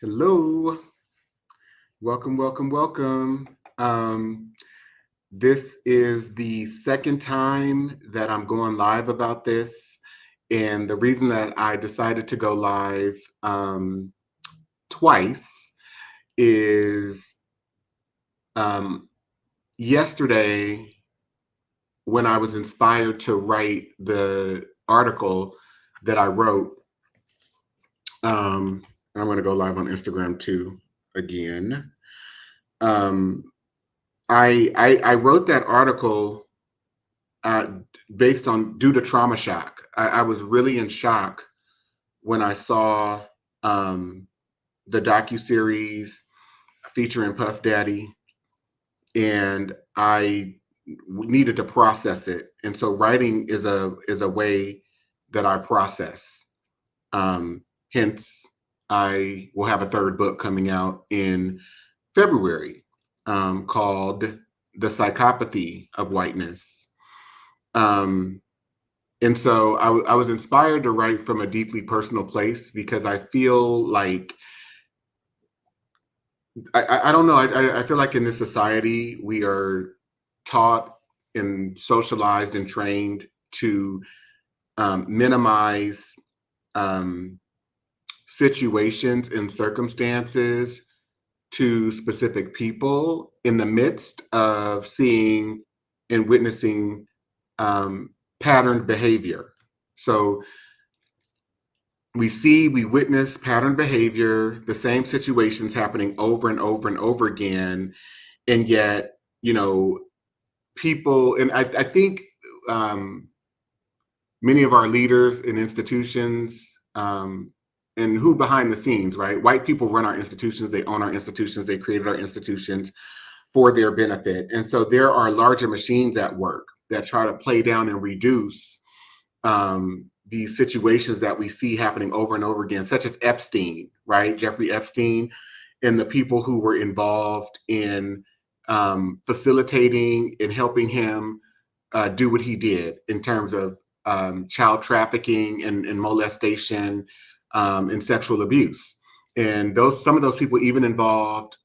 Hello, welcome, welcome, welcome. This is the second time that I'm going live about this. And the reason that I decided to go live twice is um, yesterday when I was inspired to write the article that I wrote. I'm going to go live on Instagram too again. Um, I wrote that article uh, based on due to trauma shock. I was really in shock when I saw um, the docuseries featuring Puff Daddy, and I needed to process it. And so writing is a way that I process. Hence, I will have a third book coming out in February called The Psychopathy of Whiteness. Um, and so I was inspired to write from a deeply personal place because I feel like I don't know. I feel like in this society we are taught and socialized and trained to minimize um, situations and circumstances to specific people in the midst of seeing and witnessing patterned behavior. So we witness patterned behavior, the same situations happening over and over and over again, and yet, people, and I think um, many of our leaders in institutions, and who behind the scenes, right? White people run our institutions, they own our institutions, they created our institutions for their benefit. And so there are larger machines at work that try to play down and reduce these situations that we see happening over and over again, such as Epstein, right? Jeffrey Epstein, and the people who were involved in facilitating and helping him do what he did in terms of child trafficking and molestation and sexual abuse. And some of those people even involved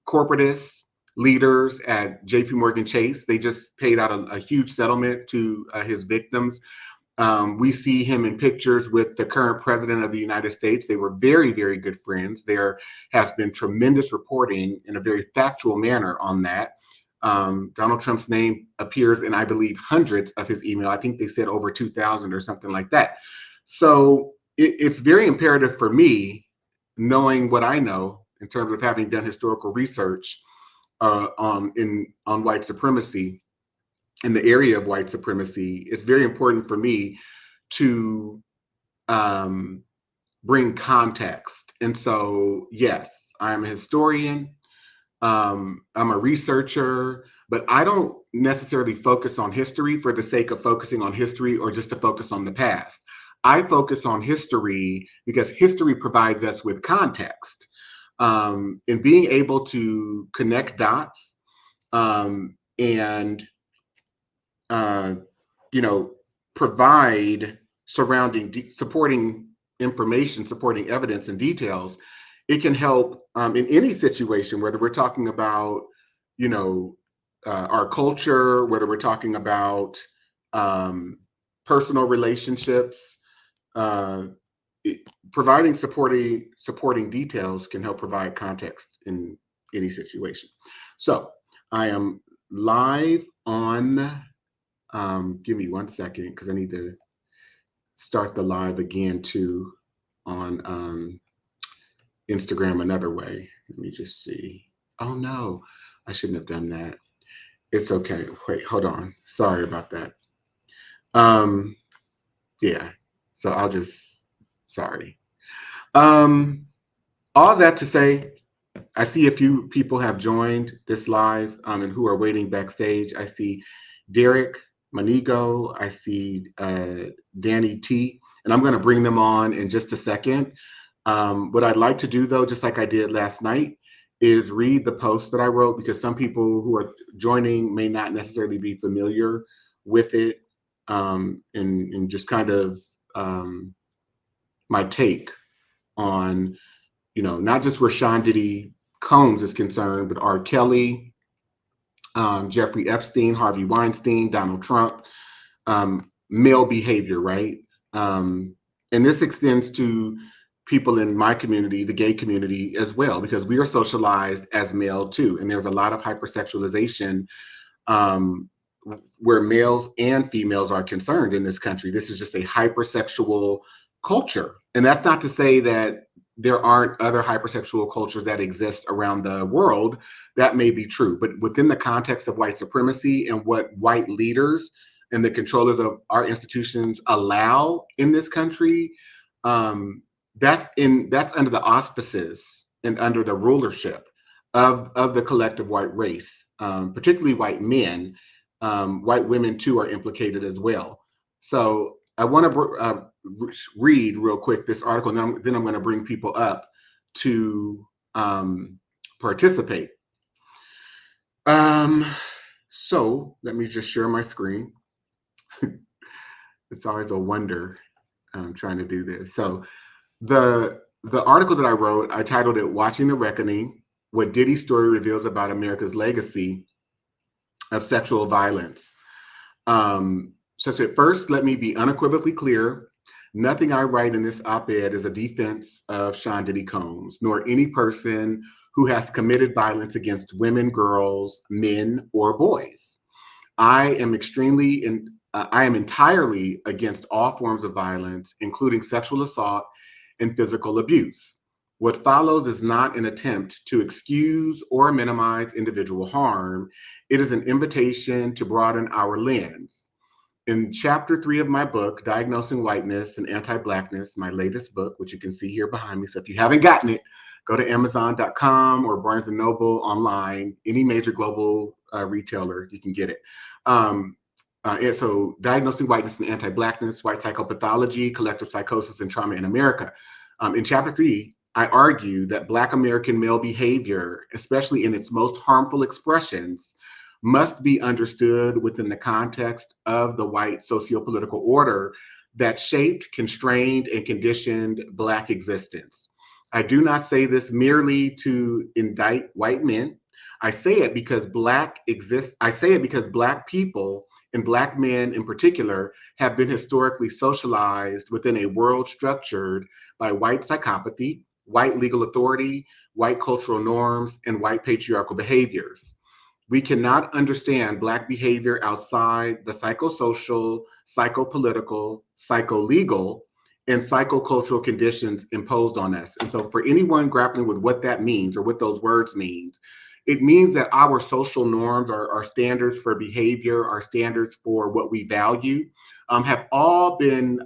corporatists, leaders at JP Morgan Chase. They just paid out a huge settlement to his victims. We see him in pictures with the current president of the United States. They were very, very good friends. There has been tremendous reporting in a very factual manner on that. Donald Trump's name appears in, I believe, hundreds of his email. I think they said over 2,000 or something like that. So it's very imperative for me, knowing what I know in terms of having done historical research on white supremacy, in the area of white supremacy. It's very important for me to um, bring context. And so, yes, I'm a historian. I'm a researcher, but I don't necessarily focus on history for the sake of focusing on history or just to focus on the past. I focus on history because history provides us with context. And being able to connect dots and uh, you know, provide supporting information, supporting evidence and details, it can help in any situation, whether we're talking about, you know, our culture, whether we're talking about um, personal relationships. Uh, it, Providing supporting details can help provide context in any situation. So I am live on give me 1 second because I need to start the live again too on Instagram another way. Let me just see. Oh no, I shouldn't have done that. It's okay. Wait, hold on. Sorry about that. Um, yeah. So I'll just sorry. Um, all that to say, I see a few people have joined this live and who are waiting backstage. I see Derek Manigo. I see Danny T. And I'm going to bring them on in just a second. What I'd like to do, though, just like I did last night, is read the post that I wrote because some people who are joining may not necessarily be familiar with it, and just kind of my take on not just where Sean Diddy Combs is concerned, but R. Kelly, Jeffrey Epstein, Harvey Weinstein, Donald Trump, male behavior, right? And this extends to people in my community, the gay community as well, because we are socialized as male too. And there's a lot of hypersexualization where males and females are concerned in this country. This is just a hypersexual culture. And that's not to say that there aren't other hypersexual cultures that exist around the world. That may be true, but within the context of white supremacy and what white leaders and the controllers of our institutions allow in this country, that's under the auspices and under the rulership of the collective white race, particularly white men. White women too are implicated as well. So I want to read real quick this article, and then I'm going to bring people up to participate. So let me just share my screen. It's always a wonder trying to do this. So the article that I wrote, I titled it "Watching the Reckoning: What Diddy's Story Reveals About America's Legacy of Sexual Violence." So I said, first, let me be unequivocally clear. Nothing I write in this op-ed is a defense of Sean Diddy Combs, nor any person who has committed violence against women, girls, men, or boys. I am entirely against all forms of violence, including sexual assault and physical abuse. What follows is not an attempt to excuse or minimize individual harm. It is an invitation to broaden our lens. In chapter 3 of my book, Diagnosing Whiteness and Anti-Blackness, my latest book, which you can see here behind me. So if you haven't gotten it, go to Amazon.com or Barnes & Noble online, any major global retailer, you can get it. And so Diagnosing Whiteness and Anti-Blackness, White Psychopathology, Collective Psychosis and Trauma in America. In chapter 3, I argue that Black American male behavior, especially in its most harmful expressions, must be understood within the context of the white socio-political order that shaped, constrained, and conditioned Black existence. I do not say this merely to indict white men. I say it because Black people and Black men in particular have been historically socialized within a world structured by white psychopathy, white legal authority, white cultural norms, and white patriarchal behaviors. We cannot understand Black behavior outside the psychosocial, psychopolitical, psycholegal, and psychocultural conditions imposed on us. And so for anyone grappling with what that means or what those words mean, it means that our social norms, our standards for behavior, our standards for what we value, have all been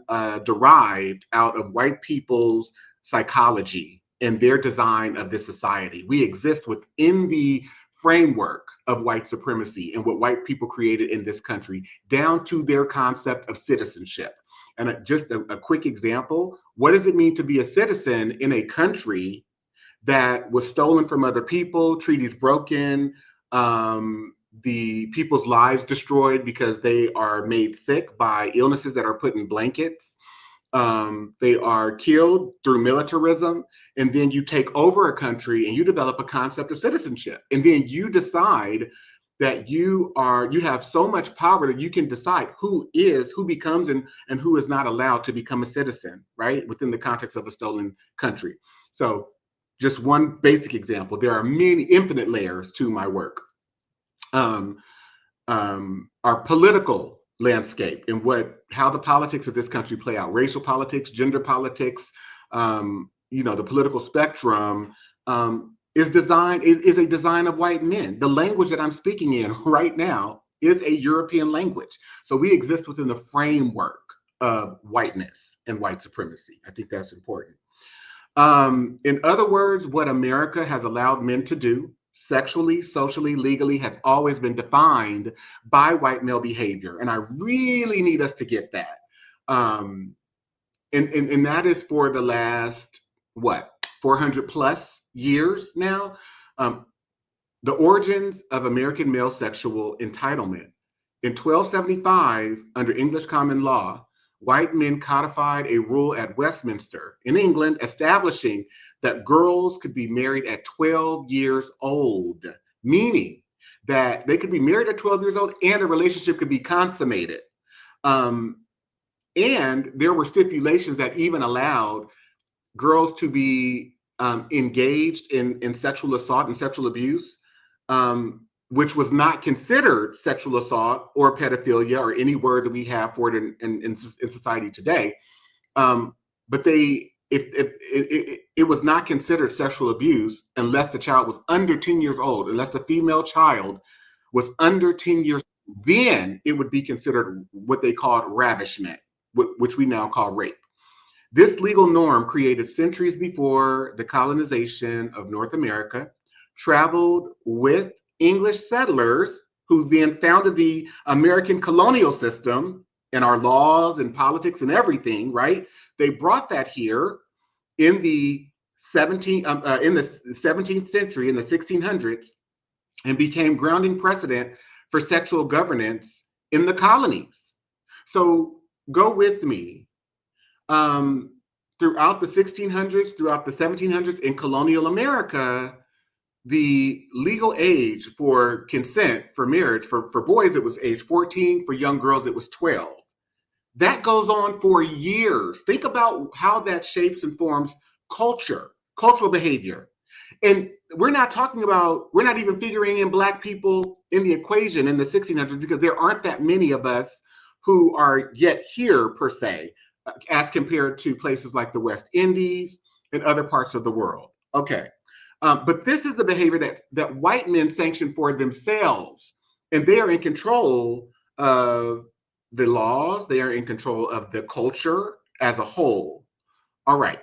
derived out of white people's psychology and their design of this society. We exist within the framework of white supremacy and what white people created in this country, down to their concept of citizenship. And just a quick example, what does it mean to be a citizen in a country that was stolen from other people, treaties broken, the people's lives destroyed because they are made sick by illnesses that are put in blankets? They are killed through militarism, and then you take over a country and you develop a concept of citizenship, and then you decide that you have so much power that you can decide who becomes and who is not allowed to become a citizen, right, within the context of a stolen country. So just one basic example. There are many infinite layers to my work. Our political landscape and how the politics of this country play out, racial politics, gender politics, the political spectrum is a design of white men. The language that I'm speaking in right now is a European language. So we exist within the framework of whiteness and white supremacy. I think that's important. In other words, what America has allowed men to do sexually, socially, legally has always been defined by white male behavior. And I really need us to get that. And that is for the last, 400 plus years now. The origins of American male sexual entitlement. In 1275, under English common law, white men codified a rule at Westminster in England establishing that girls could be married at 12 years old, meaning that they could be married at 12 years old and the relationship could be consummated. And there were stipulations that even allowed girls to be engaged in sexual assault and sexual abuse, which was not considered sexual assault or pedophilia or any word that we have for it in society today. But it was not considered sexual abuse unless the child was under 10 years old, unless the female child was under 10 years, then it would be considered what they called ravishment, which we now call rape. This legal norm, created centuries before the colonization of North America, traveled with English settlers who then founded the American colonial system and our laws and politics and everything, right? They brought that here in the 17th century, in the 1600s, and became grounding precedent for sexual governance in the colonies. So go with me. Throughout the 1600s, throughout the 1700s, in colonial America, the legal age for consent for marriage, for boys, it was age 14. For young girls, it was 12. That goes on for years. Think about how that shapes and forms culture, cultural behavior. And we're not even figuring in Black people in the equation in the 1600s because there aren't that many of us who are yet here per se, as compared to places like the West Indies and other parts of the world. Okay. But this is the behavior that white men sanction for themselves, and they are in control of the laws. They are in control of the culture as a whole. All right.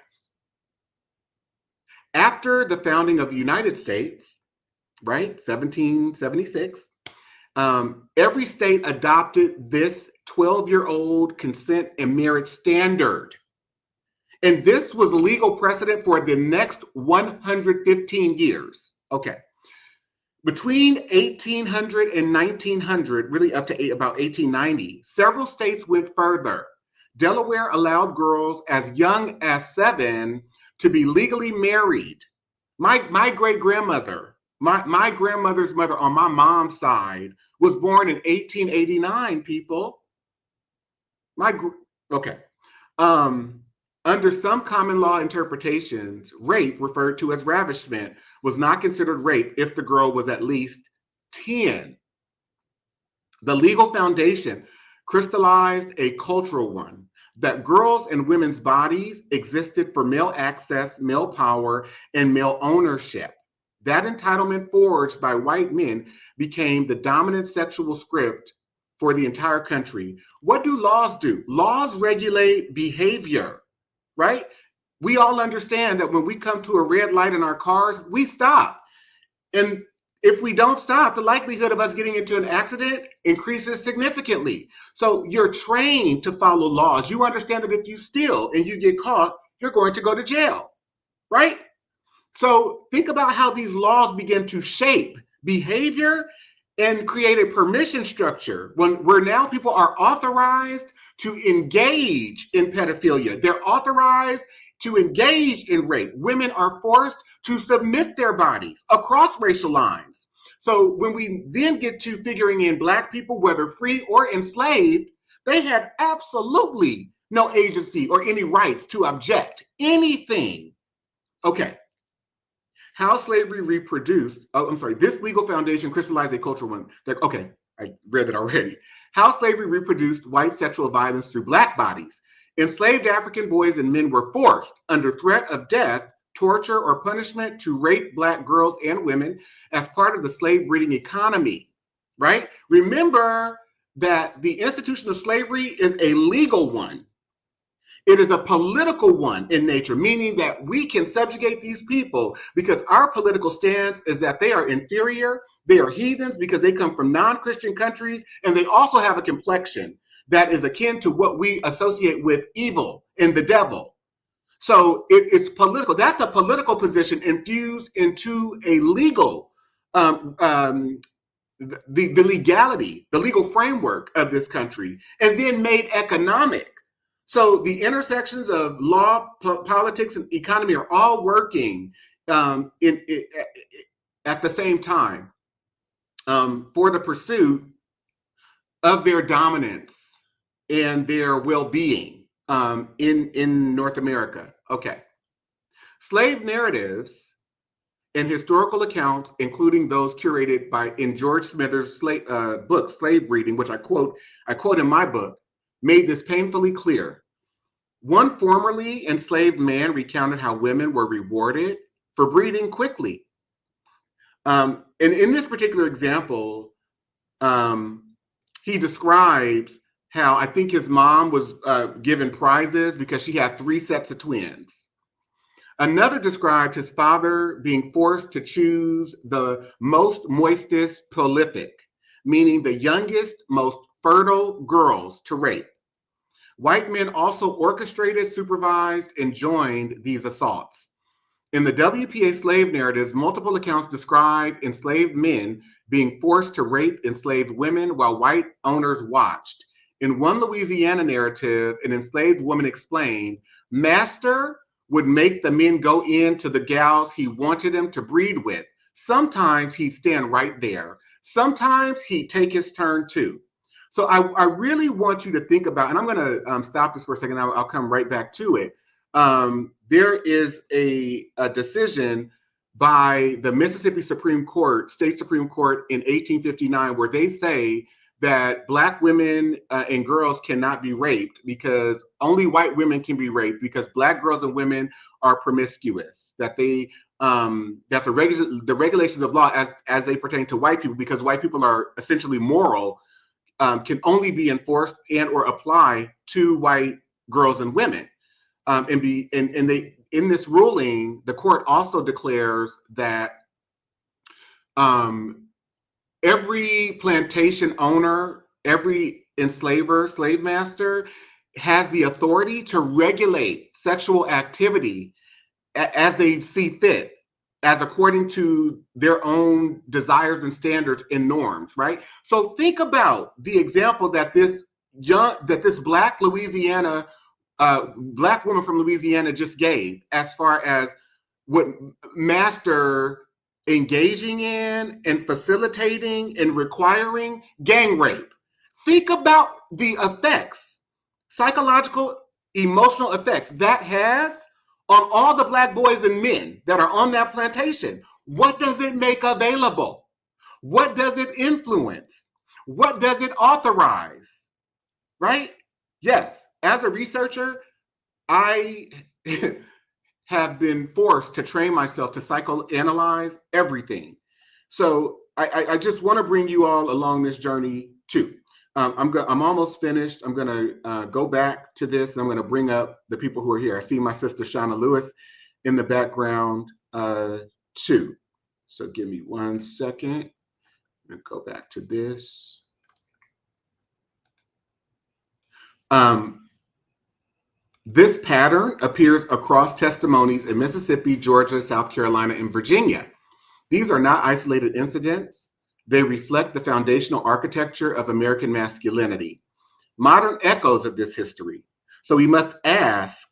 After the founding of the United States, right, 1776, every state adopted this 12-year-old consent and marriage standard. And this was legal precedent for the next 115 years. Okay. Between 1800 and 1900, really up to about 1890, several states went further. Delaware allowed girls as young as 7 to be legally married. My great-grandmother, my grandmother's mother on my mom's side was born in 1889, people. Okay. Under some common law interpretations, rape, referred to as ravishment, was not considered rape if the girl was at least 10. The legal foundation crystallized a cultural one, that girls' and women's bodies existed for male access, male power, and male ownership. That entitlement forged by white men became the dominant sexual script for the entire country. What do laws do? Laws regulate behavior, right? We all understand that when we come to a red light in our cars, we stop. And if we don't stop, the likelihood of us getting into an accident increases significantly. So you're trained to follow laws. You understand that if you steal and you get caught, you're going to go to jail, right? So think about how these laws begin to shape behavior and create a permission structure where now people are authorized to engage in pedophilia. They're authorized to engage in rape. Women are forced to submit their bodies across racial lines. So when we then get to figuring in Black people, whether free or enslaved, they had absolutely no agency or any rights to object anything. Okay. How slavery reproduced, this legal foundation crystallized a cultural one. Okay, I read that already. How slavery reproduced white sexual violence through Black bodies. Enslaved African boys and men were forced, under threat of death, torture, or punishment, to rape Black girls and women as part of the slave breeding economy, right? Remember that the institution of slavery is a legal one. It is a political one in nature, meaning that we can subjugate these people because our political stance is that they are inferior, they are heathens because they come from non-Christian countries, and they also have a complexion that is akin to what we associate with evil and the devil. So it's political. That's a political position infused into a legal, the legality, the legal framework of this country, and then made economic. So the intersections of law, politics, and economy are all working at the same time for the pursuit of their dominance and their well-being in North America. Okay. Slave narratives and historical accounts, including those curated in George Smithers' book, Slave Breeding, which I quote in my book, made this painfully clear. One formerly enslaved man recounted how women were rewarded for breeding quickly. And in this particular example, he describes how I think his mom was given prizes because she had 3 sets of twins. Another described his father being forced to choose the most moistest prolific, meaning the youngest, most fertile girls to rape. White men also orchestrated, supervised, and joined these assaults. In the WPA slave narratives, multiple accounts describe enslaved men being forced to rape enslaved women while white owners watched. In one Louisiana narrative, an enslaved woman explained, "Master would make the men go in to the gals he wanted them to breed with. Sometimes he'd stand right there. Sometimes he'd take his turn too." So I really want you to think about, and I'm going to stop this for a second. I'll come right back to it. There is a decision by the Mississippi Supreme Court, State Supreme Court in 1859, where they say that Black women and girls cannot be raped because only white women can be raped because Black girls and women are promiscuous. That they that the regulations of law as they pertain to white people, because white people are essentially moral, can only be enforced and or apply to white girls and women. In this ruling, the court also declares that every plantation owner, every enslaver, slave master has the authority to regulate sexual activity as they see fit, as according to their own desires and standards and norms, right? So think about the example that this Black Louisiana Black woman from Louisiana just gave, as far as what master engaging in and facilitating and requiring gang rape. Think about the effects, psychological, emotional effects that has on all the Black boys and men that are on that plantation. What does it make available? What does it influence? What does it authorize? Right? Yes, as a researcher, I have been forced to train myself to psychoanalyze everything. So I just want to bring you all along this journey too. I'm almost finished. I'm going to go back to this, and I'm going to bring up the people who are here. I see my sister Shauna Lewis in the background too. So give me 1 second. I'm going to go back to this. This pattern appears across testimonies in Mississippi, Georgia, South Carolina, and Virginia. These are not isolated incidents. They reflect the foundational architecture of American masculinity, modern echoes of this history. So we must ask,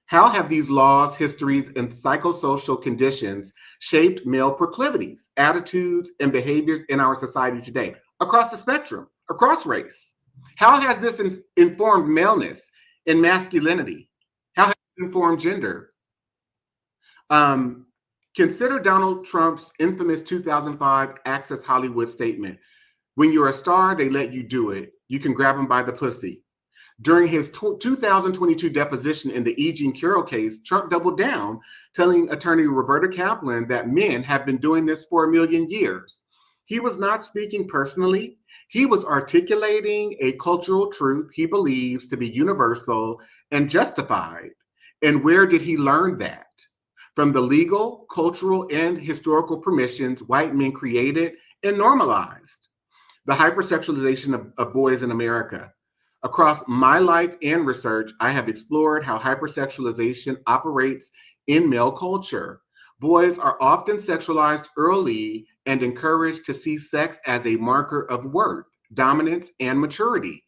how have these laws, histories, and psychosocial conditions shaped male proclivities, attitudes, and behaviors in our society today, across the spectrum, across race? How has this informed maleness and masculinity? How has it informed gender? Consider Donald Trump's infamous 2005 Access Hollywood statement. When you're a star, they let you do it. You can grab them by the pussy. During his 2022 deposition in the E. Jean Carroll case, Trump doubled down, telling attorney Roberta Kaplan that men have been doing this for 1,000,000 years. He was not speaking personally. He was articulating a cultural truth he believes to be universal and justified. And where did he learn that? From the legal, cultural, and historical permissions white men created and normalized. The hyper-sexualization of boys in America. Across my life and research, I have explored how hyper-sexualization operates in male culture. Boys are often sexualized early and encouraged to see sex as a marker of worth, dominance, and maturity.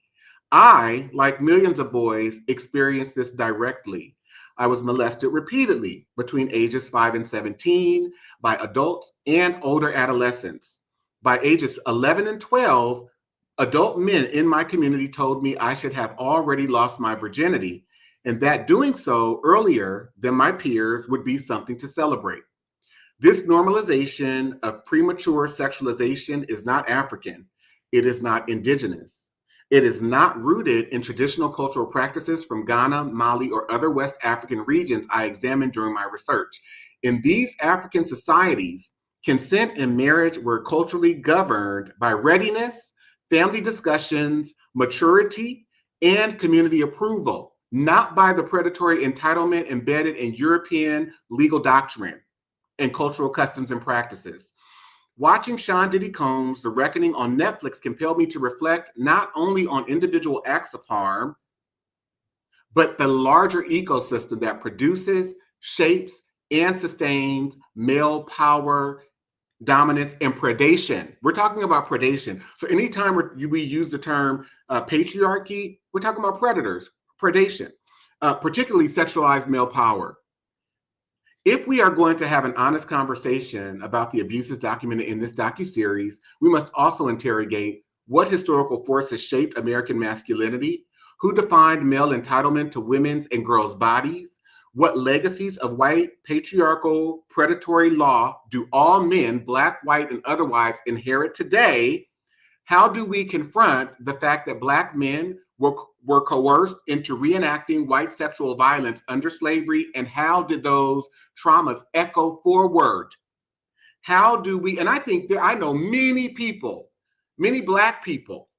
I, like millions of boys, experienced this directly. I was molested repeatedly between ages 5 and 17 by adults and older adolescents. By ages 11 and 12, adult men in my community told me I should have already lost my virginity, and that doing so earlier than my peers would be something to celebrate. This normalization of premature sexualization is not African. It is not indigenous. It is not rooted in traditional cultural practices from Ghana, Mali, or other West African regions I examined during my research. In these African societies, consent and marriage were culturally governed by readiness, family discussions, maturity, and community approval, not by the predatory entitlement embedded in European legal doctrine and cultural customs and practices. Watching Sean Diddy Combs' The Reckoning on Netflix compelled me to reflect not only on individual acts of harm, but the larger ecosystem that produces, shapes, and sustains male power, dominance, and predation. We're talking about predation. So anytime we use the term patriarchy, we're talking about predators, predation, particularly sexualized male power. If we are going to have an honest conversation about the abuses documented in this docuseries, we must also interrogate what historical forces shaped American masculinity, who defined male entitlement to women's and girls' bodies, what legacies of white patriarchal predatory law do all men, Black, white, and otherwise, inherit today. How do we confront the fact that Black men were coerced into reenacting white sexual violence under slavery, and how did those traumas echo forward? How do we, and I think that I know many people, many Black people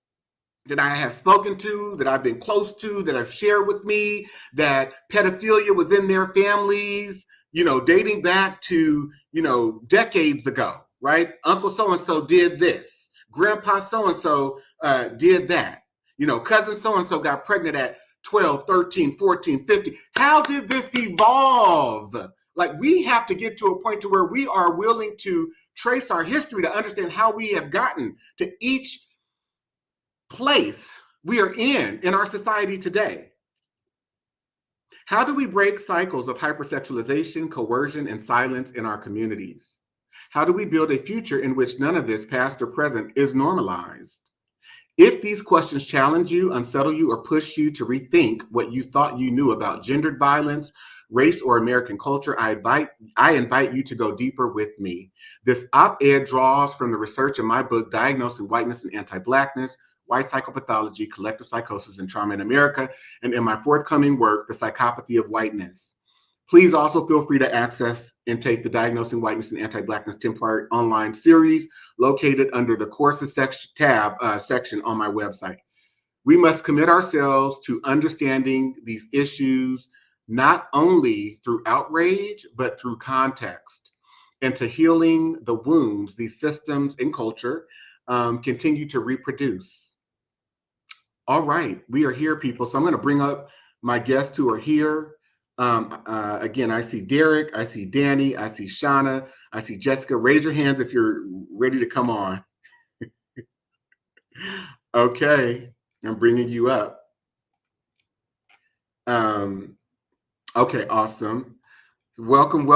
that I have spoken to, that I've been close to, that have shared with me that pedophilia was in their families, dating back to, decades ago, right? Uncle so-and-so did this. Grandpa so-and-so did that. Cousin so-and-so got pregnant at 12, 13, 14, 15. How did this evolve? Like, we have to get to a point to where we are willing to trace our history to understand how we have gotten to each place we are in our society today. How do we break cycles of hypersexualization, coercion, and silence in our communities? How do we build a future in which none of this, past or present, is normalized? If these questions challenge you, unsettle you, or push you to rethink what you thought you knew about gendered violence, race, or American culture, I invite you to go deeper with me. This op-ed draws from the research in my book, Diagnosing Whiteness and Anti-Blackness, White Psychopathology, Collective Psychosis, and Trauma in America, and in my forthcoming work, The Psychopathy of Whiteness. Please also feel free to access and take the Diagnosing Whiteness and Anti-Blackness 10-part online series located under the Courses section on my website. We must commit ourselves to understanding these issues not only through outrage, but through context, and to healing the wounds these systems and culture continue to reproduce. All right, we are here, people. So I'm going to bring up my guests who are here. Again, I see Derek, I see Danny, I see Shauna, I see Jessica. Raise your hands if you're ready to come on. Okay, I'm bringing you up. Okay, awesome. Welcome,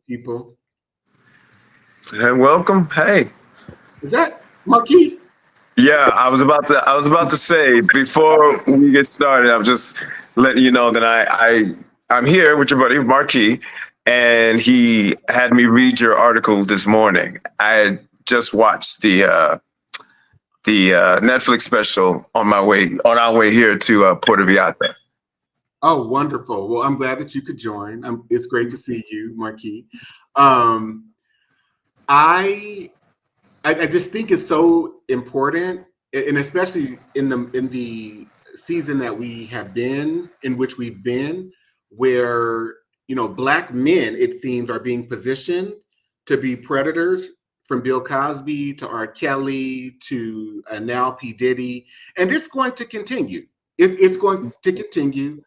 people. And welcome. Hey. Is that Marquis? Yeah, I was about to say before we get started, I'm just letting you know that I'm here with your buddy Marquis, and he had me read your article this morning. I had just watched the Netflix special on our way here to Puerto Villata. Oh, wonderful. Well, I'm glad that you could join. It's great to see you, Marquis. I just think it's so important, and especially in the season that we have been, in which we've been, where Black men, it seems, are being positioned to be predators, from Bill Cosby to R. Kelly to now P. Diddy, and it's going to continue. It's going to continue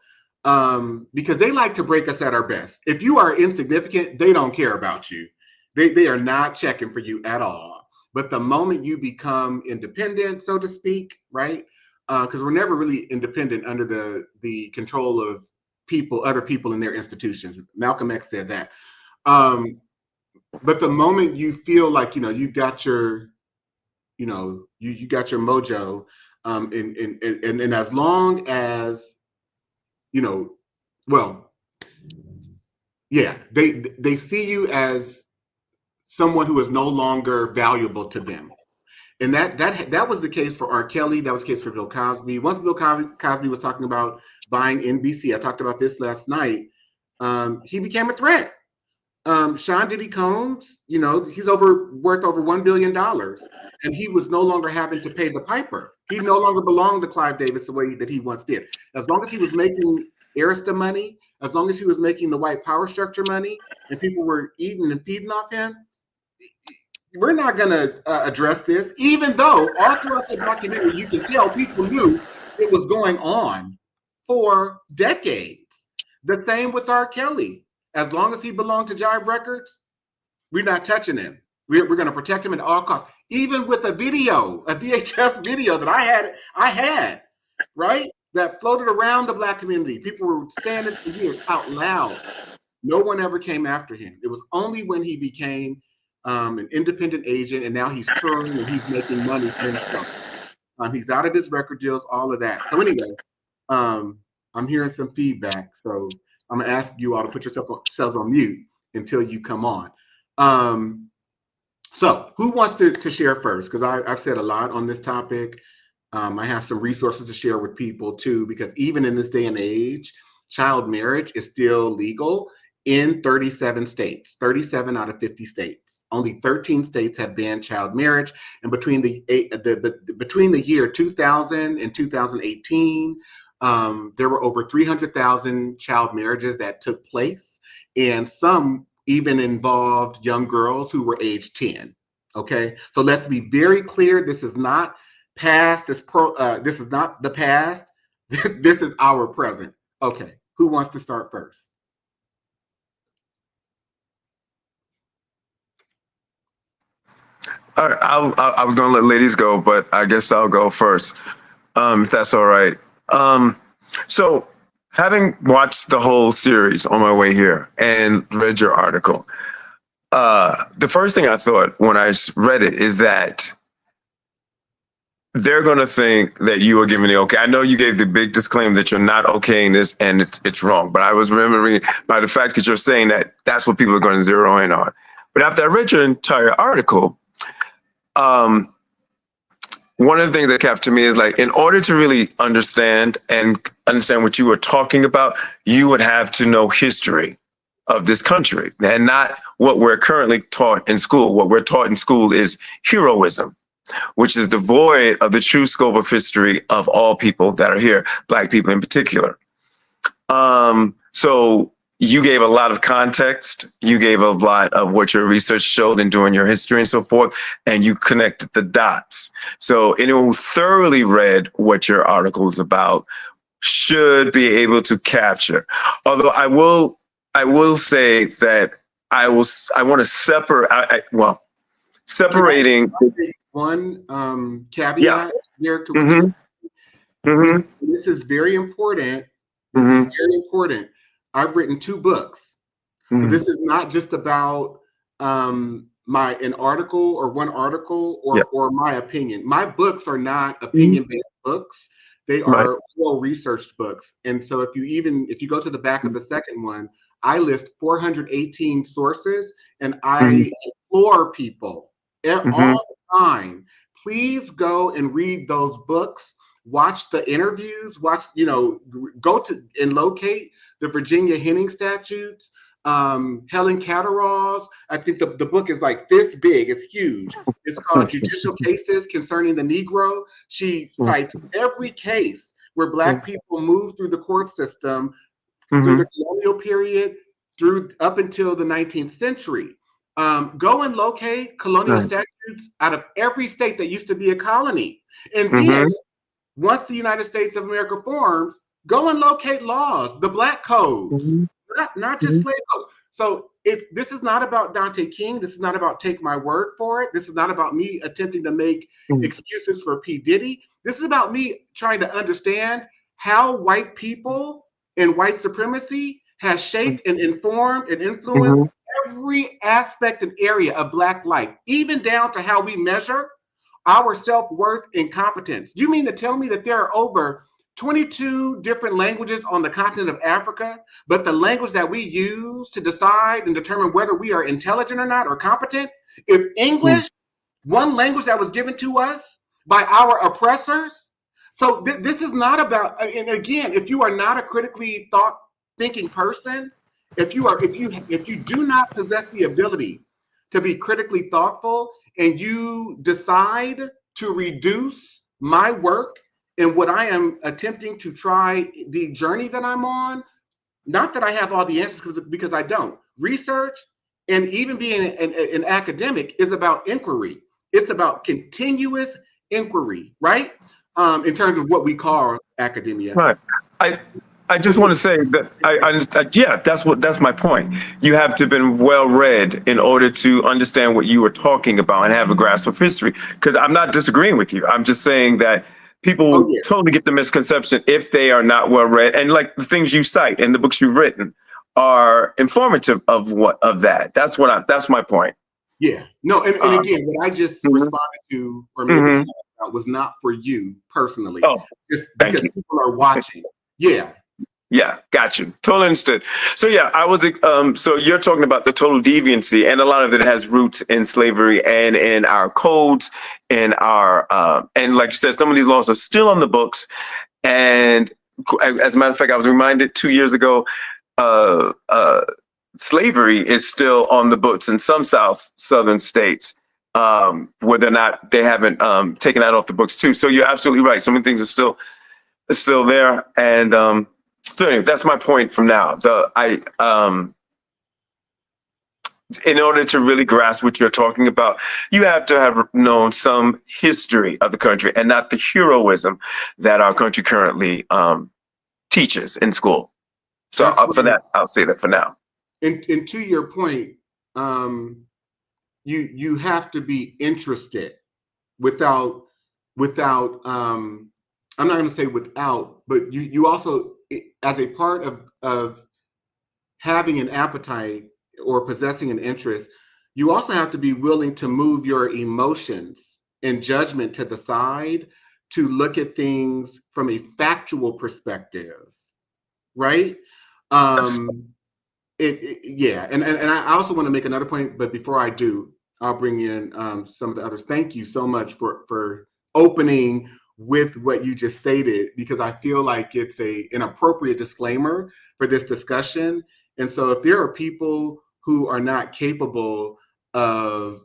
because they like to break us at our best. If you are insignificant, they don't care about you. They are not checking for you at all. But the moment you become independent, so to speak, right? because we're never really independent under the control of other people in their institutions. Malcolm X said that. But the moment you feel like, you got your, you got your mojo, and as long as, well, yeah, they see you as someone who is no longer valuable to them. And that was the case for R. Kelly. That was the case for Bill Cosby. Once Bill Cosby was talking about buying NBC, I talked about this last night. He became a threat. Sean Diddy Combs, he's worth over $1 billion, and he was no longer having to pay the piper. He no longer belonged to Clive Davis the way that he once did. As long as he was making Arista money, as long as he was making the white power structure money, and people were eating and feeding off him, we're not going to address this, even though all throughout the documentary, you can tell people knew it was going on for decades. The same with R. Kelly. As long as he belonged to Jive Records, we're not touching him. We're going to protect him at all costs. Even with a VHS video that I had, right? That floated around the Black community. People were saying it for years out loud. No one ever came after him. It was only when he became an independent agent, and now he's touring and he's making money for himself. He's out of his record deals, all of that. So anyway, I'm hearing some feedback. So I'm gonna ask you all to put yourselves on mute until you come on. So who wants to share first? Because I've said a lot on this topic. I have some resources to share with people too, because even in this day and age, child marriage is still legal in 37 states, 37 out of 50 states. Only 13 states have banned child marriage. And between the year 2000 and 2018, there were over 300,000 child marriages that took place, and some even involved young girls who were age 10. Okay, so let's be very clear. This is not past. This is not the past. This is our present. Okay, who wants to start first? All right, I was going to let ladies go, but I guess I'll go first, if that's all right. So, having watched the whole series on my way here and read your article, the first thing I thought when I read it is that they're going to think that you are giving the okay. I know you gave the big disclaimer that you're not okaying this and it's wrong, but I was remembering by the fact that you're saying that that's what people are going to zero in on. But after I read your entire article, one of the things that captured me is like, in order to really understand what you were talking about, you would have to know history of this country and not what we're currently taught in school. What we're taught in school is heroism, which is devoid of the true scope of history of all people that are here, Black people in particular. So you gave a lot of context. You gave a lot of what your research showed in doing your history and so forth, and you connected the dots. So anyone who thoroughly read what your article is about should be able to capture. Although I will say that I want to separate. Separating one caveat here to this is very important. This is very important. I've written 2 books. So this is not just about an article or one article or my opinion. My books are not opinion-based books. They are well-researched books. And so if you go to the back of the second one, I list 418 sources, and I implore people all the time, please go and read those books. Watch the interviews, go to and locate the Virginia Henning statutes, Helen Catterall's. I think the book is like this big, it's huge. It's called Judicial Cases Concerning the Negro. She cites every case where Black people moved through the court system, through the colonial period, up until the 19th century. Go and locate colonial statutes out of every state that used to be a colony. And then once the United States of America forms, go and locate laws, the Black codes, not just slave codes. So this is not about Dante King. This is not about take my word for it. This is not about me attempting to make excuses for P. Diddy. This is about me trying to understand how white people and white supremacy has shaped and informed and influenced Mm-hmm. every aspect and area of Black life, even down to how we measure our self-worth and competence. You mean to tell me that there are over 22 different languages on the continent of Africa, but the language that we use to decide and determine whether we are intelligent or not or competent is English, one language that was given to us by our oppressors? So this is not about, and again, if you are not a critically thought thinking person, if you do not possess the ability to be critically thoughtful, and you decide to reduce my work and what I am attempting to try, the journey that I'm on, not that I have all the answers, because I don't. Research and even being an academic is about inquiry. It's about continuous inquiry, right? In terms of what we call academia. Right. I I just want to say that yeah, that's my point. You have to have been well read in order to understand what you were talking about and have a grasp of history. Because I'm not disagreeing with you. I'm just saying that Oh people yeah, totally get the misconception if they are not well read, and like the things you cite and the books you've written are informative of that. That's my point. yeah. No, and Uh, again, what I just mhm, responded to or made the mhm. comment about was not for you personally, Oh, just thank because you. people are watching. Yeah, Yeah, got you. Totally understood. So yeah, I was so you're talking about the total deviancy, and a lot of it has roots in slavery and in our codes and our and like you said, some of these laws are still on the books. And as a matter of fact, I was reminded 2 years ago, uh, uh, slavery is still on the books in some southern states, where they haven't taken that off the books too. So you're absolutely right. Some of the things are still there, and so anyway, that's my point from now. In order to really grasp what you're talking about, you have to have known some history of the country and not the heroism that our country currently teaches in school. So that's for right. that, I'll say that for now. And to your point, um, you have to be interested without I'm not going to say without, but you also, as a part of having an appetite or possessing an interest, you also have to be willing to move your emotions and judgment to the side to look at things from a factual perspective, right? Yes. um yeah, and I also want to make another point, but before I do, I'll bring in some of the others. Thank you so much for opening with what you just stated, because I feel like it's an appropriate disclaimer for this discussion. And so if there are people who are not capable of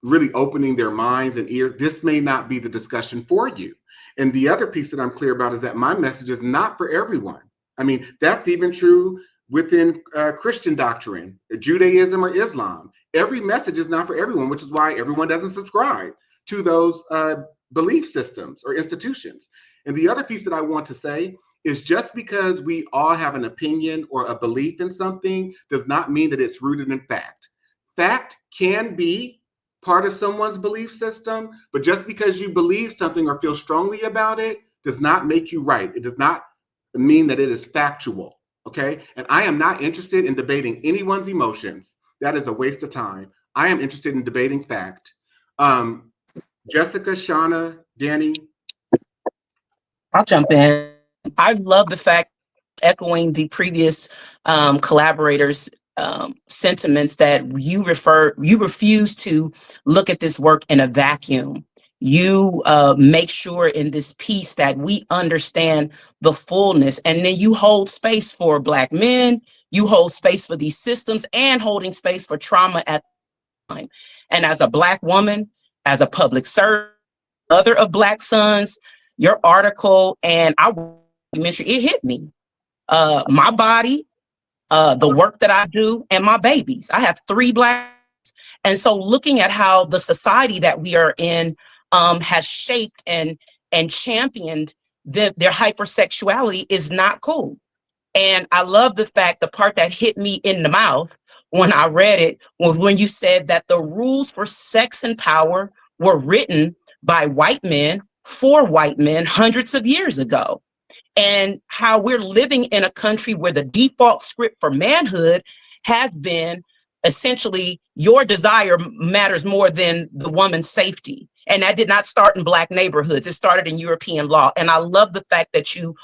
really opening their minds and ears, this may not be the discussion for you. And the other piece that I'm clear about is that my message is not for everyone. I mean, that's even true within Christian doctrine, Judaism, or Islam. Every message is not for everyone, which is why everyone doesn't subscribe to those belief systems or institutions. And the other piece that I want to say is, just because we all have an opinion or a belief in something does not mean that it's rooted in fact. Fact can be part of someone's belief system, but just because you believe something or feel strongly about it does not make you right. It does not mean that it is factual. Okay. And I am not interested in debating anyone's emotions. That is a waste of time. I am interested in debating fact. Um, Jessica, Shauna, Danny. I'll jump in. I love the fact, echoing the previous collaborators' sentiments, that you refuse to look at this work in a vacuum. You make sure in this piece that we understand the fullness, and then you hold space for Black men, you hold space for these systems, and holding space for trauma at the time. And as a Black woman, as a public servant, mother of Black sons, your article and our documentary, it hit me. My body, the work that I do, and my babies. I have 3 Black. And so looking at how the society that we are in has shaped and championed their hypersexuality is not cool. And I love the fact, the part that hit me in the mouth when I read it was when you said that the rules for sex and power were written by white men for white men hundreds of years ago. And how we're living in a country where the default script for manhood has been essentially your desire matters more than the woman's safety. And that did not start in Black neighborhoods. It started in European law. And I love the fact that you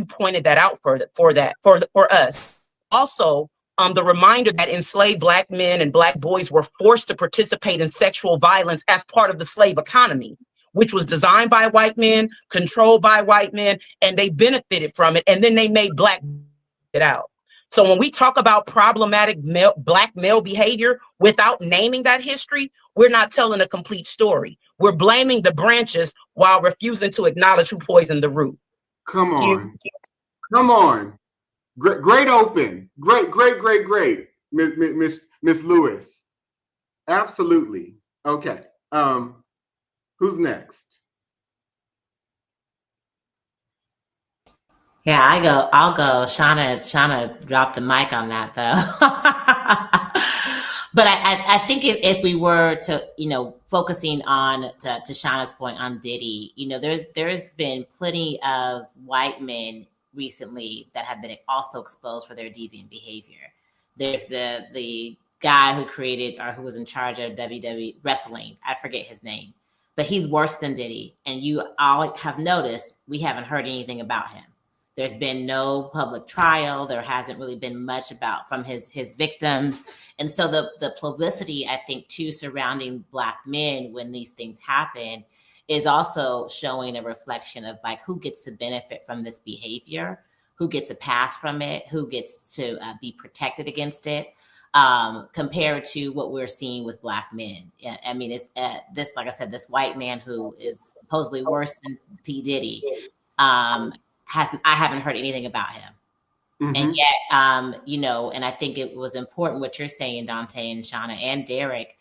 pointed that out for us. Also, the reminder that enslaved Black men and Black boys were forced to participate in sexual violence as part of the slave economy, which was designed by white men, controlled by white men, and they benefited from it. And then they made Black it out. So when we talk about problematic Black male behavior without naming that history, we're not telling a complete story. We're blaming the branches while refusing to acknowledge who poisoned the root. Come on. Come on. Great open. Great. Miss Lewis. Absolutely. Okay. Who's next? Yeah, I'll go. Shauna dropped the mic on that though. But I think if we were to, focusing on to Shauna's point on Diddy, there's been plenty of white men recently that have been also exposed for their deviant behavior. There's the guy who created or who was in charge of WWE wrestling. I forget his name, but he's worse than Diddy. And you all have noticed we haven't heard anything about him. There's been no public trial. There hasn't really been much about from his victims. And so the publicity, I think, too, surrounding Black men when these things happen is also showing a reflection of like who gets to benefit from this behavior, who gets a pass from it, who gets to be protected against it, compared to what we're seeing with Black men. I mean, it's this, like I said, this white man who is supposedly worse than P. Diddy. I haven't heard anything about him. Mm-hmm. And yet, and I think it was important what you're saying, Dante and Shauna and Derek,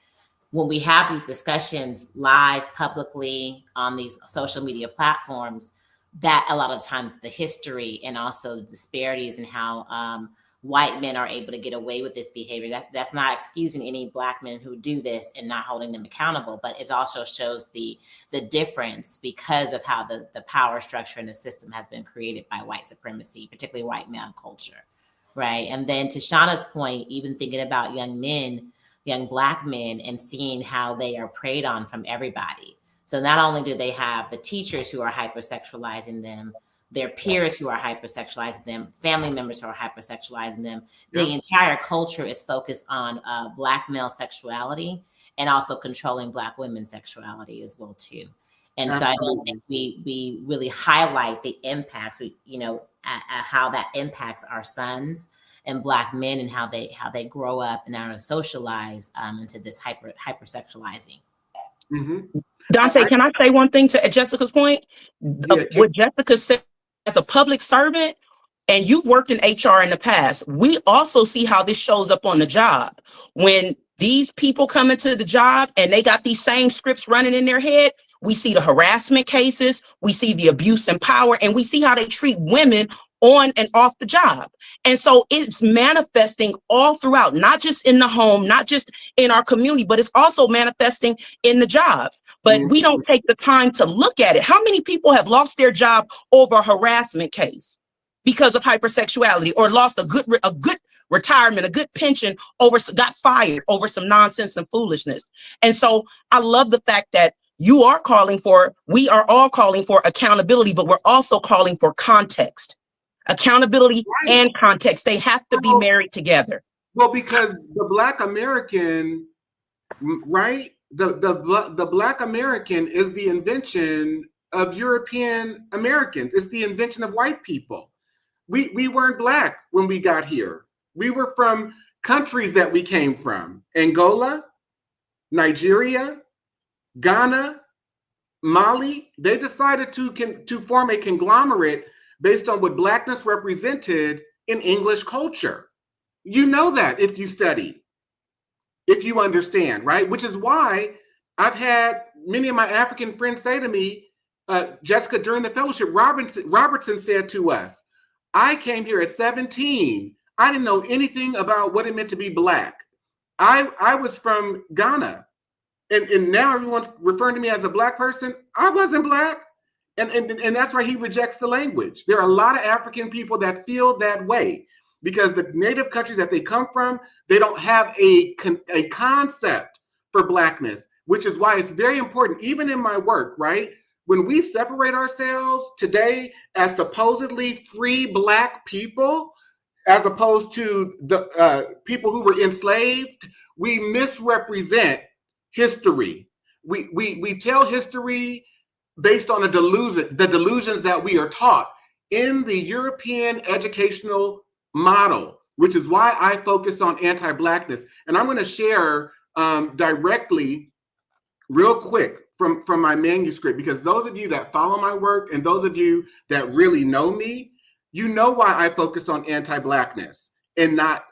when we have these discussions live publicly on these social media platforms, that a lot of times the history and also the disparities in how white men are able to get away with this behavior. That's not excusing any Black men who do this and not holding them accountable, but it also shows the difference because of how the power structure in the system has been created by white supremacy, particularly white male culture, right? And then to Shauna's point, even thinking about young Black men and seeing how they are preyed on from everybody. So not only do they have the teachers who are hypersexualizing them, their peers who are hypersexualizing them, family members who are hypersexualizing them. Yep. The entire culture is focused on Black male sexuality and also controlling Black women's sexuality as well too. And Absolutely. So I don't think we really highlight the impacts, how that impacts our sons and Black men and how they grow up and are socialized into this hypersexualizing. Mm-hmm. Dante, can I say one thing to Jessica's point? Yeah, what Jessica said, as a public servant, and you've worked in HR in the past, we also see how this shows up on the job. When these people come into the job and they got these same scripts running in their head, we see the harassment cases, we see the abuse and power, and we see how they treat women on and off the job. And so it's manifesting all throughout, not just in the home, not just in our community, but it's also manifesting in the jobs. But we don't take the time to look at it. How many people have lost their job over a harassment case because of hypersexuality, or lost a good retirement, a good pension, got fired over some nonsense and foolishness? And so I love the fact that we are all calling for accountability, but we're also calling for context. Accountability and context, they have to be married together. Well, because the Black American, right? The Black American is the invention of European Americans. It's the invention of white people. We weren't Black when we got here. We were from countries that we came from: Angola, Nigeria, Ghana, Mali. They decided to form a conglomerate based on what Blackness represented in English culture. You know that if you study, if you understand, right? Which is why I've had many of my African friends say to me, Jessica, during the fellowship, Robertson said to us, I came here at 17. I didn't know anything about what it meant to be Black. I was from Ghana, And now everyone's referring to me as a Black person. I wasn't Black. And that's why he rejects the language. There are a lot of African people that feel that way because the native countries that they come from, they don't have a concept for Blackness, which is why it's very important, even in my work, right? When we separate ourselves today as supposedly free Black people, as opposed to the people who were enslaved, we misrepresent history. We tell history based on the delusions that we are taught in the European educational model, which is why I focus on anti-Blackness. And I'm going to share directly, real quick, from my manuscript, because those of you that follow my work and those of you that really know me, you know why I focus on anti-Blackness and not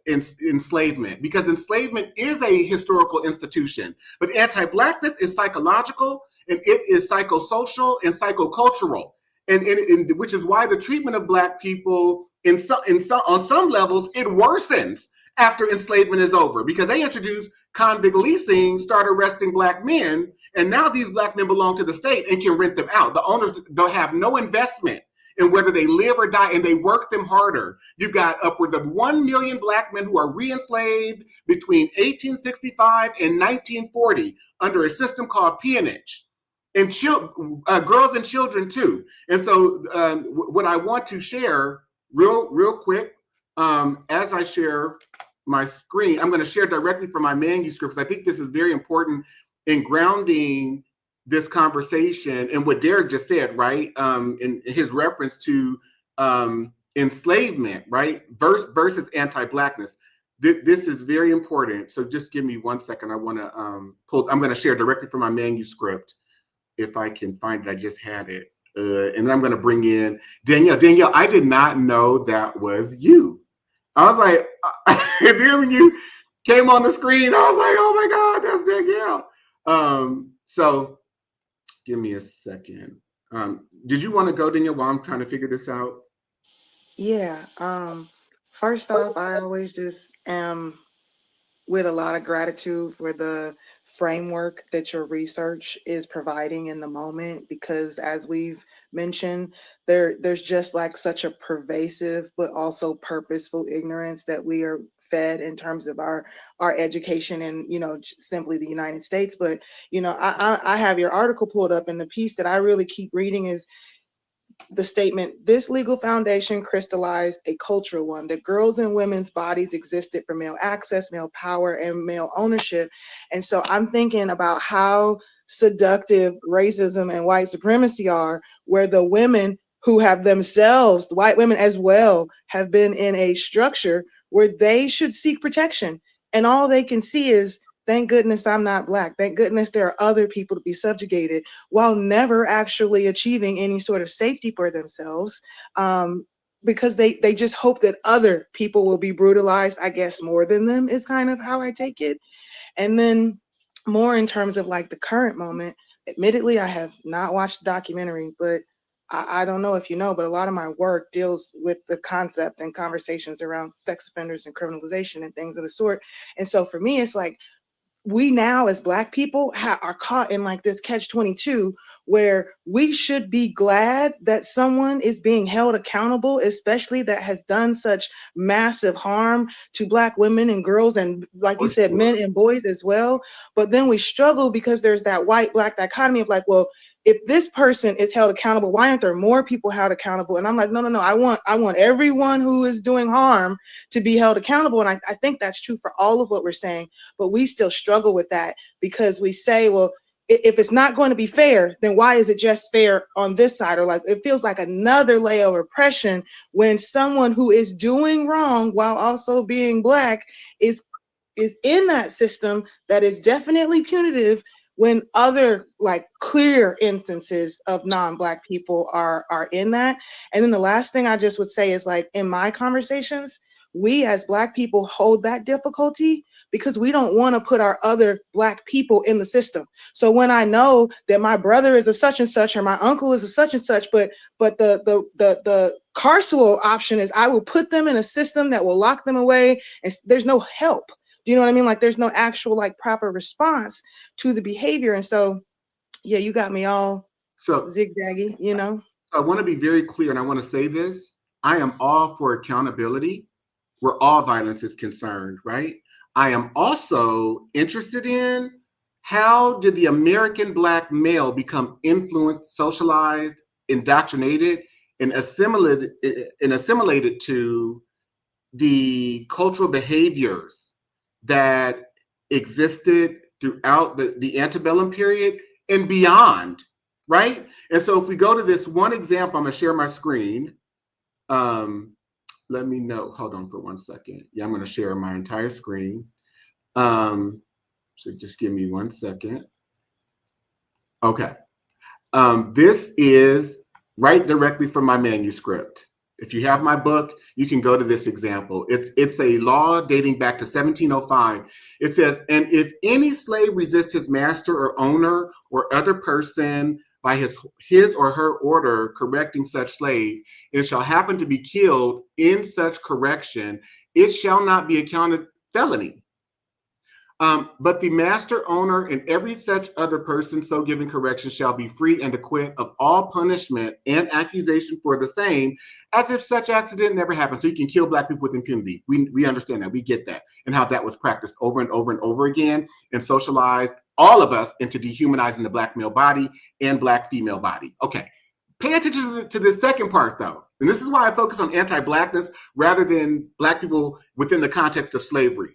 enslavement, because enslavement is a historical institution, but anti-Blackness is psychological, and it is psychosocial and psychocultural, and which is why the treatment of Black people on some levels, it worsens after enslavement is over, because they introduced convict leasing, start arresting Black men, and now these Black men belong to the state and can rent them out. The owners don't have no investment in whether they live or die, and they work them harder. You've got upwards of 1 million Black men who are re-enslaved between 1865 and 1940 under a system called peonage, and girls and children too. And so what I want to share real quick, as I share my screen, I'm going to share directly from my manuscripts. I think this is very important in grounding this conversation and what Derek just said, right? In his reference to enslavement, right? Versus anti-Blackness. This is very important. So just give me 1 second. I want to I'm going to share directly from my manuscript if I can find it. I just had it. And then I'm going to bring in Danielle. Danielle, I did not know that was you. I was like, and then when you came on the screen, I was like, oh my God, that's Danielle. So give me a second. Did you want to go, Danielle, while I'm trying to figure this out? Yeah. First off, I always just am with a lot of gratitude for the framework that your research is providing in the moment, because as we've mentioned, there's just like such a pervasive but also purposeful ignorance that we are fed in terms of our education in, simply the United States. But I have your article pulled up, and the piece that I really keep reading is the statement: this legal foundation crystallized a cultural one, that girls and women's bodies existed for male access, male power, and male ownership. And so I'm thinking about how seductive racism and white supremacy are, where the women who have themselves, the white women as well, have been in a structure where they should seek protection. And all they can see is, thank goodness I'm not Black. Thank goodness there are other people to be subjugated, while never actually achieving any sort of safety for themselves, because they just hope that other people will be brutalized, I guess, more than them, is kind of how I take it. And then more in terms of like the current moment, admittedly, I have not watched the documentary, but I don't know if you know, but a lot of my work deals with the concept and conversations around sex offenders and criminalization and things of the sort. And so for me, it's like, we now as Black people are caught in like this catch-22, where we should be glad that someone is being held accountable, especially that has done such massive harm to Black women and girls, and like you said, men and boys as well. But then we struggle because there's that white-Black dichotomy of like, well, if this person is held accountable, why aren't there more people held accountable? And I'm like, no, I want everyone who is doing harm to be held accountable. And I think that's true for all of what we're saying, but we still struggle with that, because we say, well, if it's not going to be fair, then why is it just fair on this side? Or like, it feels like another layer of oppression when someone who is doing wrong while also being Black is in that system that is definitely punitive, when other like clear instances of non-Black people are in that. And then the last thing I just would say is, like, in my conversations, we as Black people hold that difficulty because we don't want to put our other Black people in the system. So when I know that my brother is a such and such, or my uncle is a such and such, but the carceral option is I will put them in a system that will lock them away, and there's no help. Do you know what I mean? Like there's no actual like proper response to the behavior. And so, yeah, you got me all zigzaggy, you know? I want to be very clear, and I want to say this. I am all for accountability where all violence is concerned, right? I am also interested in how did the American Black male become influenced, socialized, indoctrinated, and assimilated to the cultural behaviors that existed throughout the antebellum period and beyond, right? And so if we go to this one example, I'm gonna share my screen. Let me know, hold on for 1 second. Yeah, I'm gonna share my entire screen. So just give me 1 second. Okay. This is right directly from my manuscript. If you have my book, you can go to this example. It's a law dating back to 1705. It says, and if any slave resists his master or owner or other person by his or her order correcting such slave, and shall happen to be killed in such correction, it shall not be accounted felony. But the master, owner, and every such other person so giving correction shall be free and acquit of all punishment and accusation for the same, as if such accident never happened. So you can kill Black people with impunity. We understand that. We get that. And how that was practiced over and over and over again and socialized all of us into dehumanizing the Black male body and Black female body. Okay. Pay attention to this second part, though. And this is why I focus on anti-Blackness rather than Black people within the context of slavery.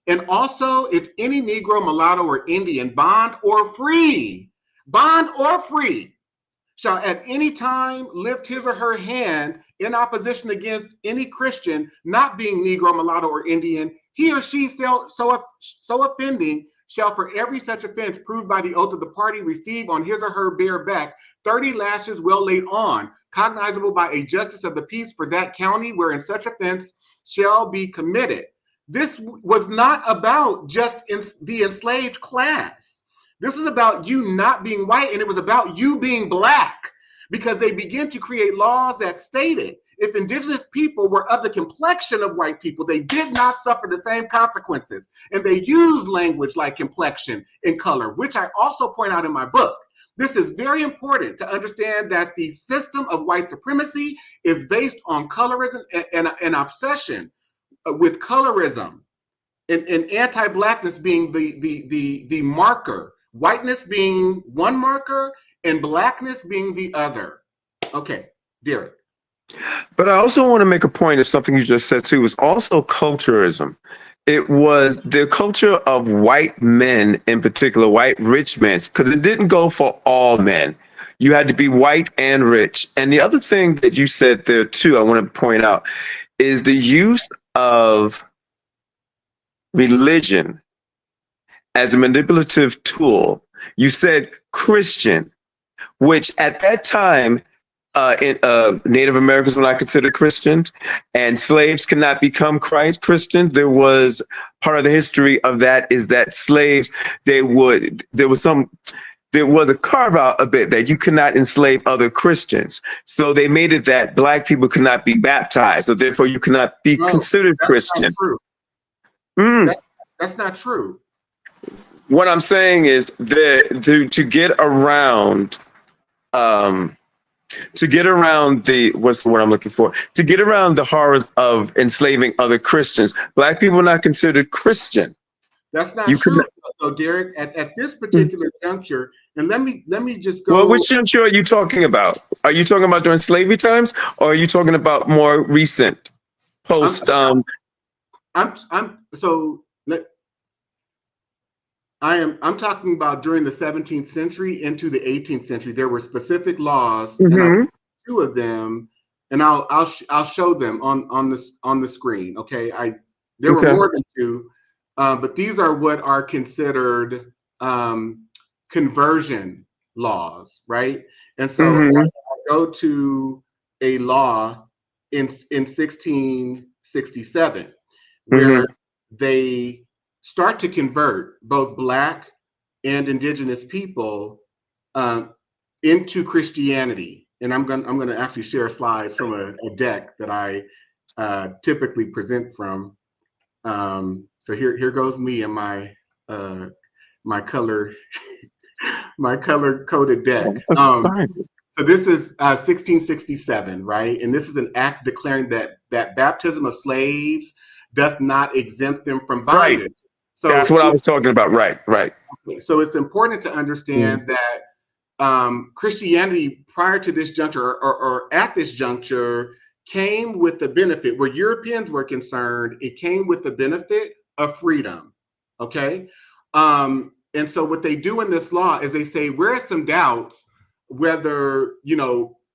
And also, if any Negro, mulatto, or Indian, bond or free, shall at any time lift his or her hand in opposition against any Christian, not being Negro, mulatto, or Indian, he or she so offending shall for every such offense proved by the oath of the party receive on his or her bare back 30 lashes well laid on, cognizable by a justice of the peace for that county wherein such offense shall be committed. This was not about just the enslaved class. This was about you not being white, and it was about you being Black, because they began to create laws that stated if indigenous people were of the complexion of white people, they did not suffer the same consequences. And they used language like complexion and color, which I also point out in my book. This is very important to understand that the system of white supremacy is based on colorism and obsession with colorism, and anti-Blackness being the marker, whiteness being one marker and Blackness being the other. Okay, Derek. But I also want to make a point of something you just said too, was also culturism. It was the culture of white men, in particular, white rich men, because it didn't go for all men. You had to be white and rich. And the other thing that you said there too, I want to point out, is the use of religion as a manipulative tool. You said Christian, which at that time, Native Americans were not considered Christians, and slaves could not become Christians. There was part of the history of that is that slaves, there was a carve out a bit that you could not enslave other Christians. So they made it that Black people could not be baptized. So therefore you cannot be considered Christian. That's not true. What I'm saying is that to get around what's the word I'm looking for? To get around the horrors of enslaving other Christians, Black people are not considered Christian. That's not true. So Derek, at this particular juncture, and let me just go. Well, which juncture are you talking about? Are you talking about during slavery times, or are you talking about more recent, post? I'm talking about during the 17th century into the 18th century. There were specific laws, mm-hmm. and two of them, and I'll show them on the screen. Okay, there were more than two, but these are what are considered conversion laws, right? And so mm-hmm. I go to a law in 1667 where mm-hmm. they start to convert both Black and indigenous people into Christianity. And I'm going to actually share slides from a deck that I typically present from. So here goes me and my color my color coded deck. So this is 1667, right? And this is an act declaring that baptism of slaves doth not exempt them from Right. bondage. So That's what I was talking about. Right. so it's important to understand that Christianity prior to this juncture or at this juncture came with the benefit, where Europeans were concerned, it came with the benefit of freedom. Okay. And so what they do in this law is they say, where are some doubts whether,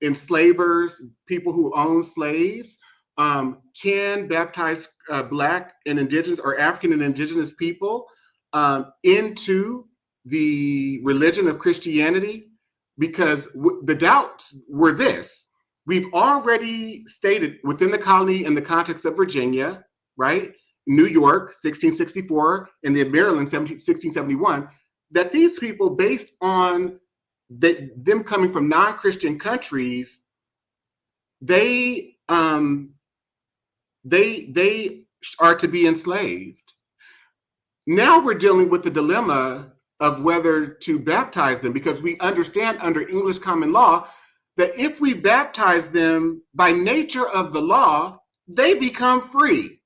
enslavers, people who own slaves, can baptize Black and Indigenous or African and Indigenous people into the religion of Christianity, because the doubts were this. We've already stated within the colony in the context of Virginia, right? New York, 1664, and the Maryland, 1671, that these people, based on them coming from non-Christian countries, they are to be enslaved. Now we're dealing with the dilemma of whether to baptize them, because we understand under English common law that if we baptize them, by nature of the law, they become free.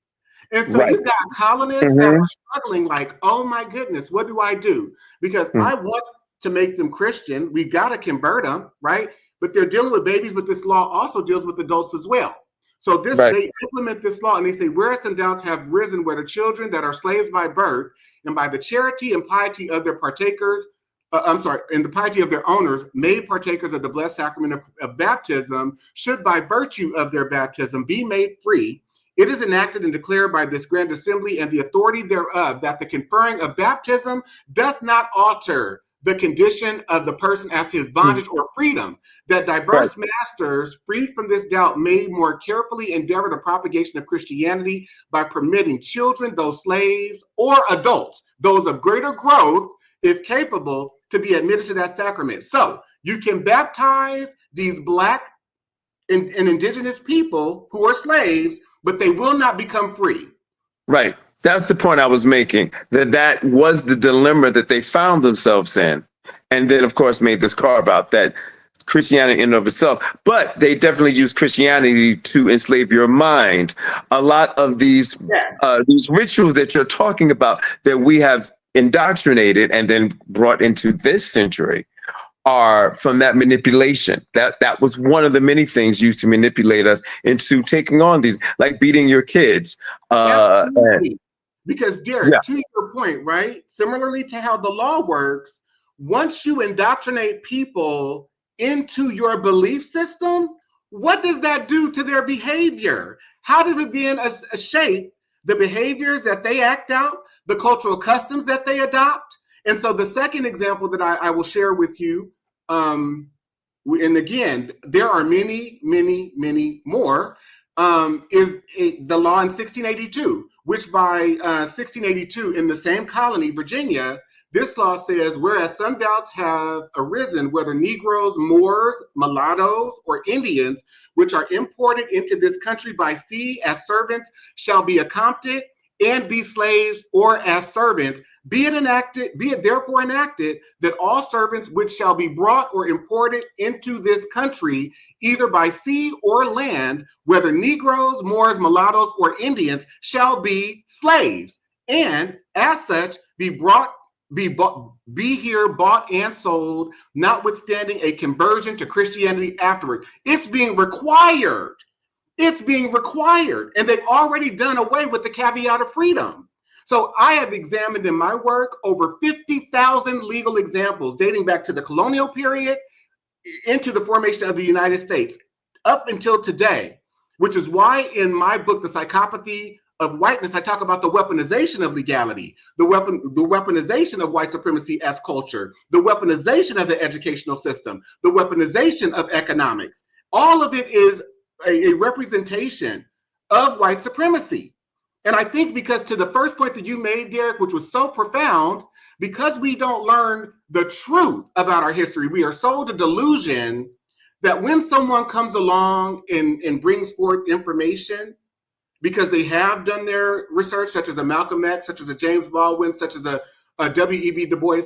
And so you've got colonists that are struggling like, oh my goodness, what do I do? Because I want to make them Christian. We've got to convert them, right? But they're dealing with babies, but this law also deals with adults as well. So they implement this law and they say, whereas some doubts have risen whether children that are slaves by birth and by the charity and piety of their partakers, and the piety of their owners, made partakers of the blessed sacrament of baptism, should by virtue of their baptism be made free. It is enacted and declared by this grand assembly and the authority thereof that the conferring of baptism doth not alter the condition of the person as to his bondage or freedom, that diverse masters, freed from this doubt, may more carefully endeavor the propagation of Christianity by permitting children, those slaves, or adults, those of greater growth, if capable, to be admitted to that sacrament. So you can baptize these Black and Indigenous people who are slaves, but they will not become free. Right. That's the point I was making, that was the dilemma that they found themselves in. And then, of course, made this carve out that Christianity in and of itself, but they definitely use Christianity to enslave your mind. A lot of these rituals that you're talking about that we have indoctrinated and then brought into this century are from that manipulation. That was one of the many things used to manipulate us into taking on these, like beating your kids. Because Derek, to your point, right? Similarly to how the law works, once you indoctrinate people into your belief system, what does that do to their behavior? How does it then shape the behaviors that they act out, the cultural customs that they adopt? And so the second example that I will share with you, and again, there are many, many, many more, is the law in 1682, which by 1682 in the same colony, Virginia, this law says, whereas some doubts have arisen whether Negroes, Moors, mulattoes, or Indians, which are imported into this country by sea as servants, shall be accompted and be slaves or as servants, be it therefore enacted that all servants which shall be brought or imported into this country, either by sea or land, whether Negroes, Moors, mulattoes, or Indians, shall be slaves, and as such be here bought and sold, notwithstanding a conversion to Christianity afterwards. It's being required. It's being required, and they've already done away with the caveat of freedom. So I have examined in my work over 50,000 legal examples dating back to the colonial period into the formation of the United States up until today, which is why in my book, The Psychopathy of Whiteness, I talk about the weaponization of legality, the weaponization of white supremacy as culture, the weaponization of the educational system, the weaponization of economics. All of it is a representation of white supremacy. And I think because to the first point that you made, Derek, which was so profound, because we don't learn the truth about our history, we are sold a delusion that when someone comes along and brings forth information because they have done their research, such as a Malcolm X, such as a James Baldwin, such as a W.E.B. Du Bois,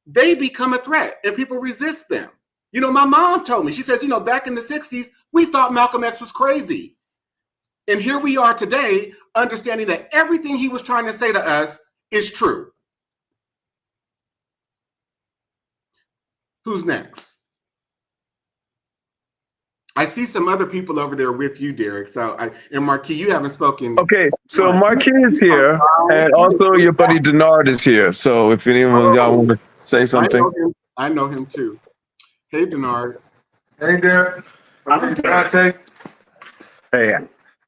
they become a threat and people resist them. You know, my mom told me, she says, you know, back in the 60s, we thought Malcolm X was crazy. And here we are today, understanding that everything he was trying to say to us is true. Who's next? I see some other people over there with you, Derek. So, and Marquis, you haven't spoken. Okay, so Marquis is here, and also your buddy Denard is here. So if anyone of y'all want to say something. I know him too. Hey, Denard. Hey, Derek. Dante. Hey,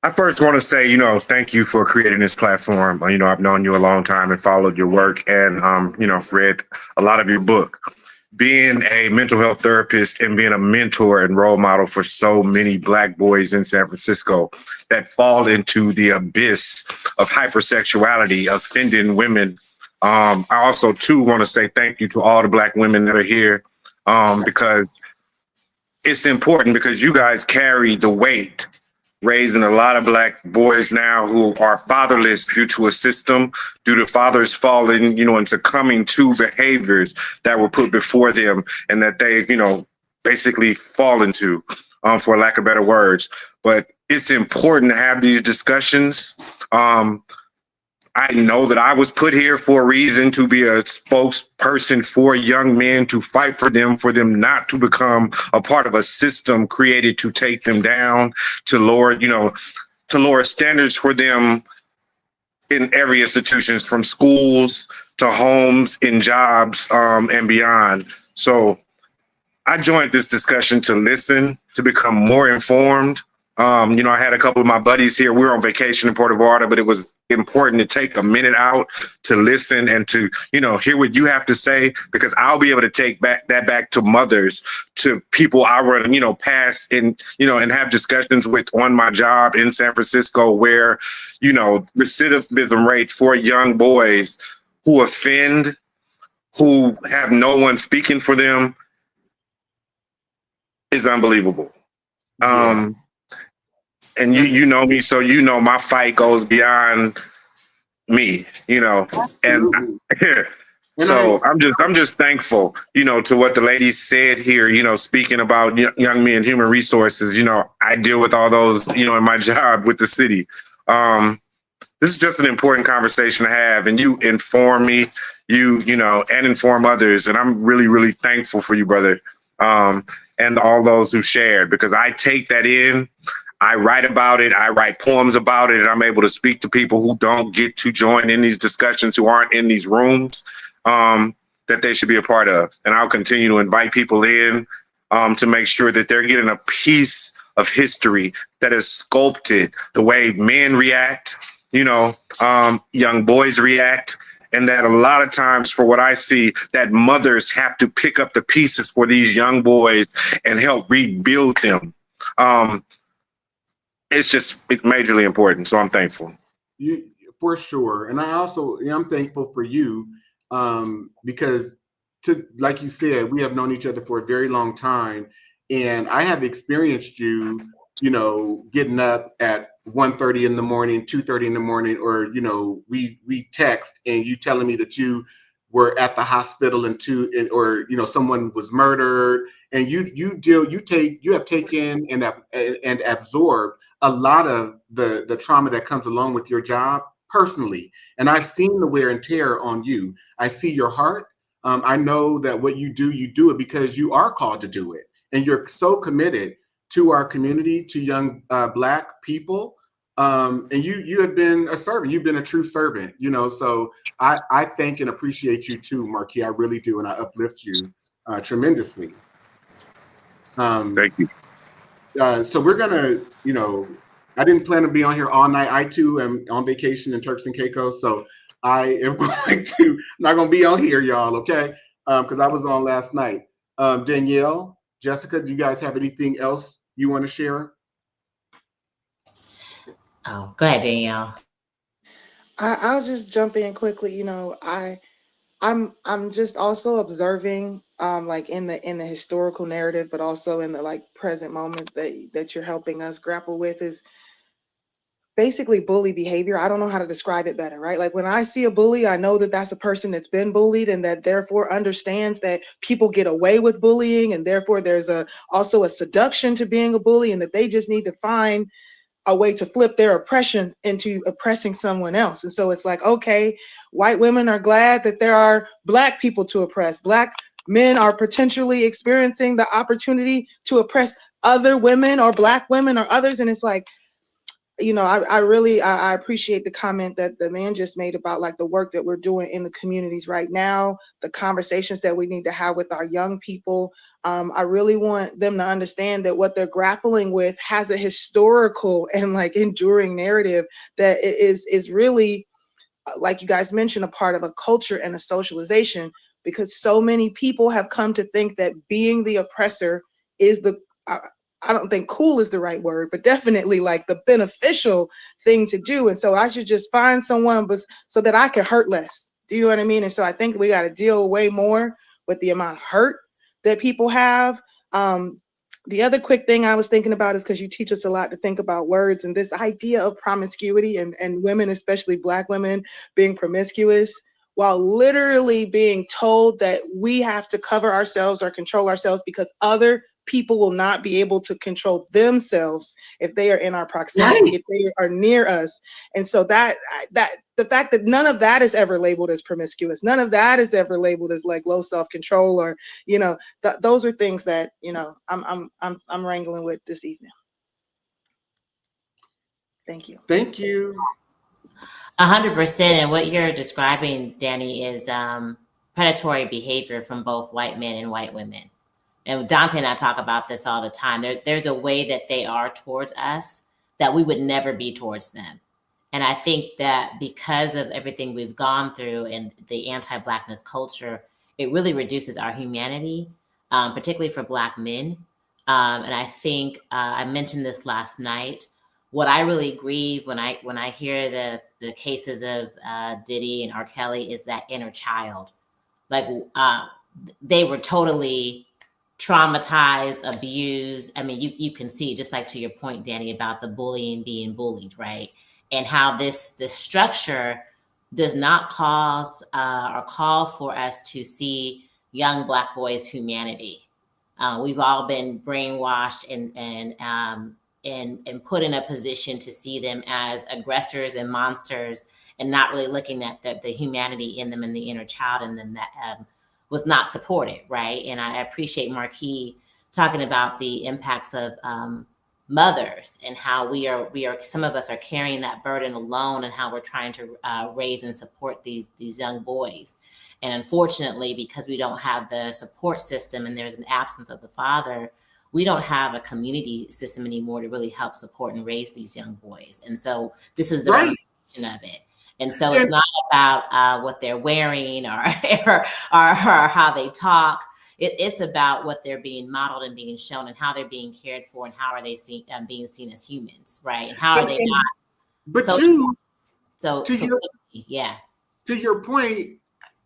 I first want to say, you know, thank you for creating this platform. You know, I've known you a long time and followed your work and, you know, read a lot of your book. Being a mental health therapist and being a mentor and role model for so many Black boys in San Francisco that fall into the abyss of hypersexuality, offending women. I also, too, want to say thank you to all the Black women that are here because it's important because you guys carry the weight raising a lot of Black boys now who are fatherless due to a system, due to fathers falling, you know, and succumbing to behaviors that were put before them and that they've, you know, basically fallen to, for lack of better words. But it's important to have these discussions. I know that I was put here for a reason, to be a spokesperson for young men, to fight for them not to become a part of a system created to take them down, to lower, you know, to lower standards for them in every institutions, from schools to homes, in jobs, and beyond. So I joined this discussion to listen, to become more informed. You know, I had a couple of my buddies here. We were on vacation in Puerto Vallarta, but it was important to take a minute out to listen and to, you know, hear what you have to say, because I'll be able to take that back to mothers, to people I run, you know, past and, you know, and have discussions with on my job in San Francisco, where, you know, recidivism rate for young boys who offend, who have no one speaking for them, is unbelievable. Yeah. And you know me, so you know my fight goes beyond me, you know. And so I'm just thankful, you know, to what the ladies said here, you know, speaking about young men, human resources. You know, I deal with all those, you know, in my job with the city. This is just an important conversation to have, and you inform me, you know, and inform others. And I'm really, really thankful for you, brother. And all those who shared, because I take that in. I write about it. I write poems about it, and I'm able to speak to people who don't get to join in these discussions, who aren't in these rooms, that they should be a part of. And I'll continue to invite people in to make sure that they're getting a piece of history that is sculpted the way men react, you know, young boys react. And that a lot of times, for what I see, that mothers have to pick up the pieces for these young boys and help rebuild them. It's just majorly important. So I'm thankful. You, for sure. And I also am thankful for you, because, to, like you said, we have known each other for a very long time. And I have experienced you, you know, getting up at 1:30 in the morning, 2:30 in the morning, or, you know, we text and you telling me that you were at the hospital or, you know, someone was murdered, and you have taken and absorbed a lot of the trauma that comes along with your job personally. And I've seen the wear and tear on you. I see your heart. I know that what you do it because you are called to do it. And you're so committed to our community, to young Black people. And you have been a servant. You've been a true servant, you know. So I thank and appreciate you too, Marquis. I really do. And I uplift you tremendously. Thank you. So we're gonna, you know, I didn't plan to be on here all night. I too am on vacation in Turks and Caicos, so I am not gonna be on here, y'all. Okay, because I was on last night. Danielle, Jessica, do you guys have anything else you want to share? Oh, go ahead, Danielle. I'll just jump in quickly. You know, I'm just also observing, like in the historical narrative, but also in the like present moment that you're helping us grapple with, is basically bully behavior. I don't know how to describe it better, right? Like when I see a bully, I know that that's a person that's been bullied and that therefore understands that people get away with bullying, and therefore there's also a seduction to being a bully, and that they just need to find a way to flip their oppression into oppressing someone else. And so it's like, okay, white women are glad that there are Black people to oppress. Black men are potentially experiencing the opportunity to oppress other women or Black women or others. And it's like, you know, I really appreciate the comment that the man just made about like the work that we're doing in the communities right now, the conversations that we need to have with our young people. I really want them to understand that what they're grappling with has a historical and like enduring narrative that is really, like you guys mentioned, a part of a culture and a socialization, because so many people have come to think that being the oppressor is I don't think cool is the right word, but definitely like the beneficial thing to do. And so I should just find someone so that I can hurt less. Do you know what I mean? And so I think we got to deal way more with the amount of hurt that people have. The other quick thing I was thinking about is, because you teach us a lot to think about words, and this idea of promiscuity and women, especially Black women, being promiscuous, while literally being told that we have to cover ourselves or control ourselves because other people will not be able to control themselves if they are in our proximity, if they are near us. And so that the fact that none of that is ever labeled as promiscuous, none of that is ever labeled as like low self-control, or, you know, those are things that, you know, I'm wrangling with this evening. Thank you. Thank you. 100%. And what you're describing, Danny, is predatory behavior from both white men and white women. And Dante and I talk about this all the time. There's a way that they are towards us that we would never be towards them. And I think that because of everything we've gone through and the anti-Blackness culture, it really reduces our humanity, particularly for Black men. And I think I mentioned this last night. What I really grieve when I hear the cases of Diddy and R. Kelly is that inner child. Like they were totally traumatized, abused. I mean, you can see, just like to your point, Danny, about the bullying being bullied, right? And how this structure does not cause or call for us to see young Black boys' humanity. We've all been brainwashed and put in a position to see them as aggressors and monsters, and not really looking at the humanity in them and the inner child in them that was not supported, right? And I appreciate Marquis talking about the impacts of mothers and how we are some of us are carrying that burden alone, and how we're trying to raise and support these young boys. And unfortunately, because we don't have the support system and there's an absence of the father, we don't have a community system anymore to really help support and raise these young boys. And so this is the realization of it. And so it's not about what they're wearing or how they talk. It's about what they're being modeled and being shown, and how they're being cared for, and how are they being seen as humans, right? And how are they not? But to your point,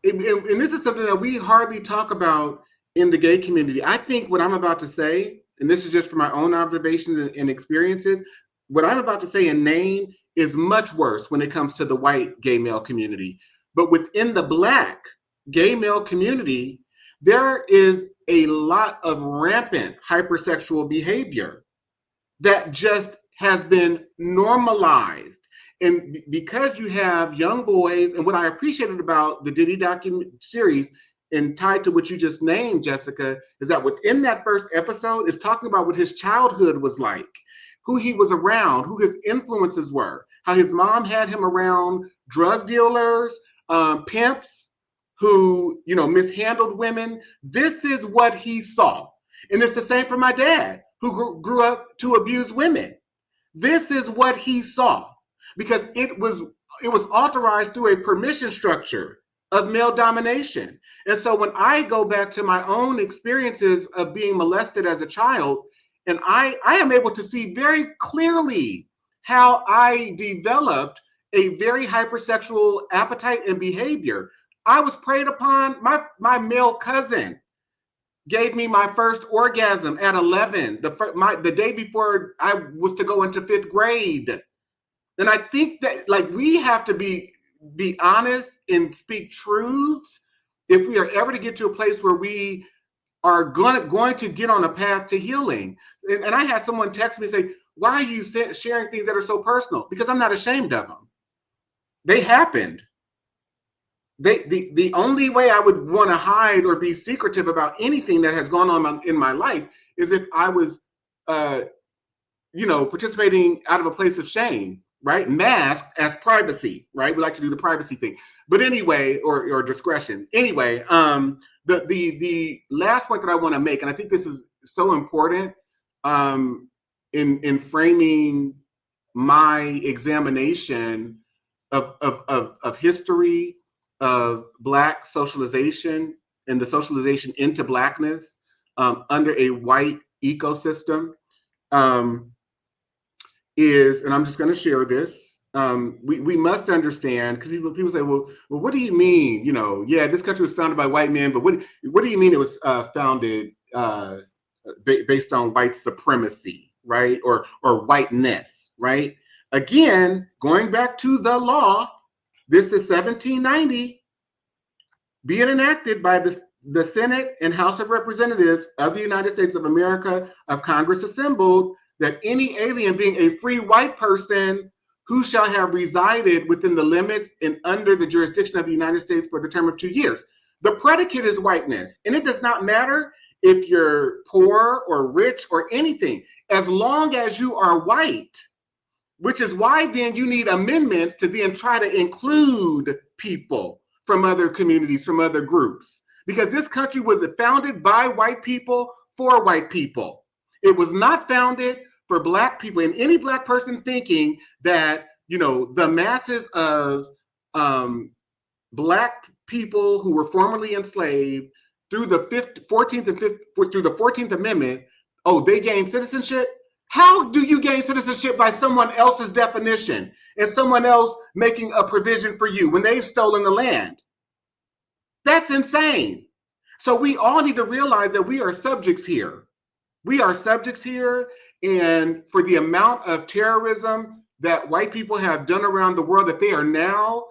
and this is something that we hardly talk about in the gay community. I think what I'm about to say, and this is just from my own observations and experiences, what I'm about to say and name is much worse when it comes to the white gay male community. But within the Black gay male community, there is a lot of rampant hypersexual behavior that just has been normalized. And because you have young boys, and what I appreciated about the Diddy docuseries, and tied to what you just named, Jessica, is that within that first episode is talking about what his childhood was like, who he was around, who his influences were, how his mom had him around drug dealers, pimps who, you know, mishandled women. This is what he saw. And it's the same for my dad, who grew up to abuse women. This is what he saw, because it was authorized through a permission structure of male domination. And so when I go back to my own experiences of being molested as a child, and I am able to see very clearly how I developed a very hypersexual appetite and behavior. I was preyed upon. My male cousin gave me my first orgasm at 11, the day before I was to go into 5th grade. And I think that like we have to be honest and speak truths if we are ever to get to a place where we are going to get on a path to healing. And I had someone text me and say, why are you sharing things that are so personal? Because I'm not ashamed of them. They happened. The only way I would want to hide or be secretive about anything that has gone on in my life is if I was, participating out of a place of shame, right? Masked as privacy, right? We like to do the privacy thing. But anyway, or discretion. Anyway, the last point that I want to make, and I think this is so important in framing my examination of history, of Black socialization and the socialization into Blackness under a white ecosystem is, and I'm just going to share this. We must understand, because people say, well, what do you mean? Yeah, this country was founded by white men, but what do you mean it was founded based on white supremacy, right? Or whiteness, right? Again, going back to the law, this is 1790, being enacted by the Senate and House of Representatives of the United States of America, of Congress assembled, that any alien being a free white person who shall have resided within the limits and under the jurisdiction of the United States for the term of 2 years. The predicate is whiteness, and it does not matter if you're poor or rich or anything, as long as you are white, which is why then you need amendments to then try to include people from other communities, from other groups, because this country was founded by white people for white people. It was not founded for Black people, and any Black person thinking that, the masses of Black people who were formerly enslaved through the 14th Amendment, they gained citizenship. How do you gain citizenship by someone else's definition and someone else making a provision for you when they've stolen the land? That's insane. So we all need to realize that we are subjects here. We are subjects here, and for the amount of terrorism that white people have done around the world, that they are now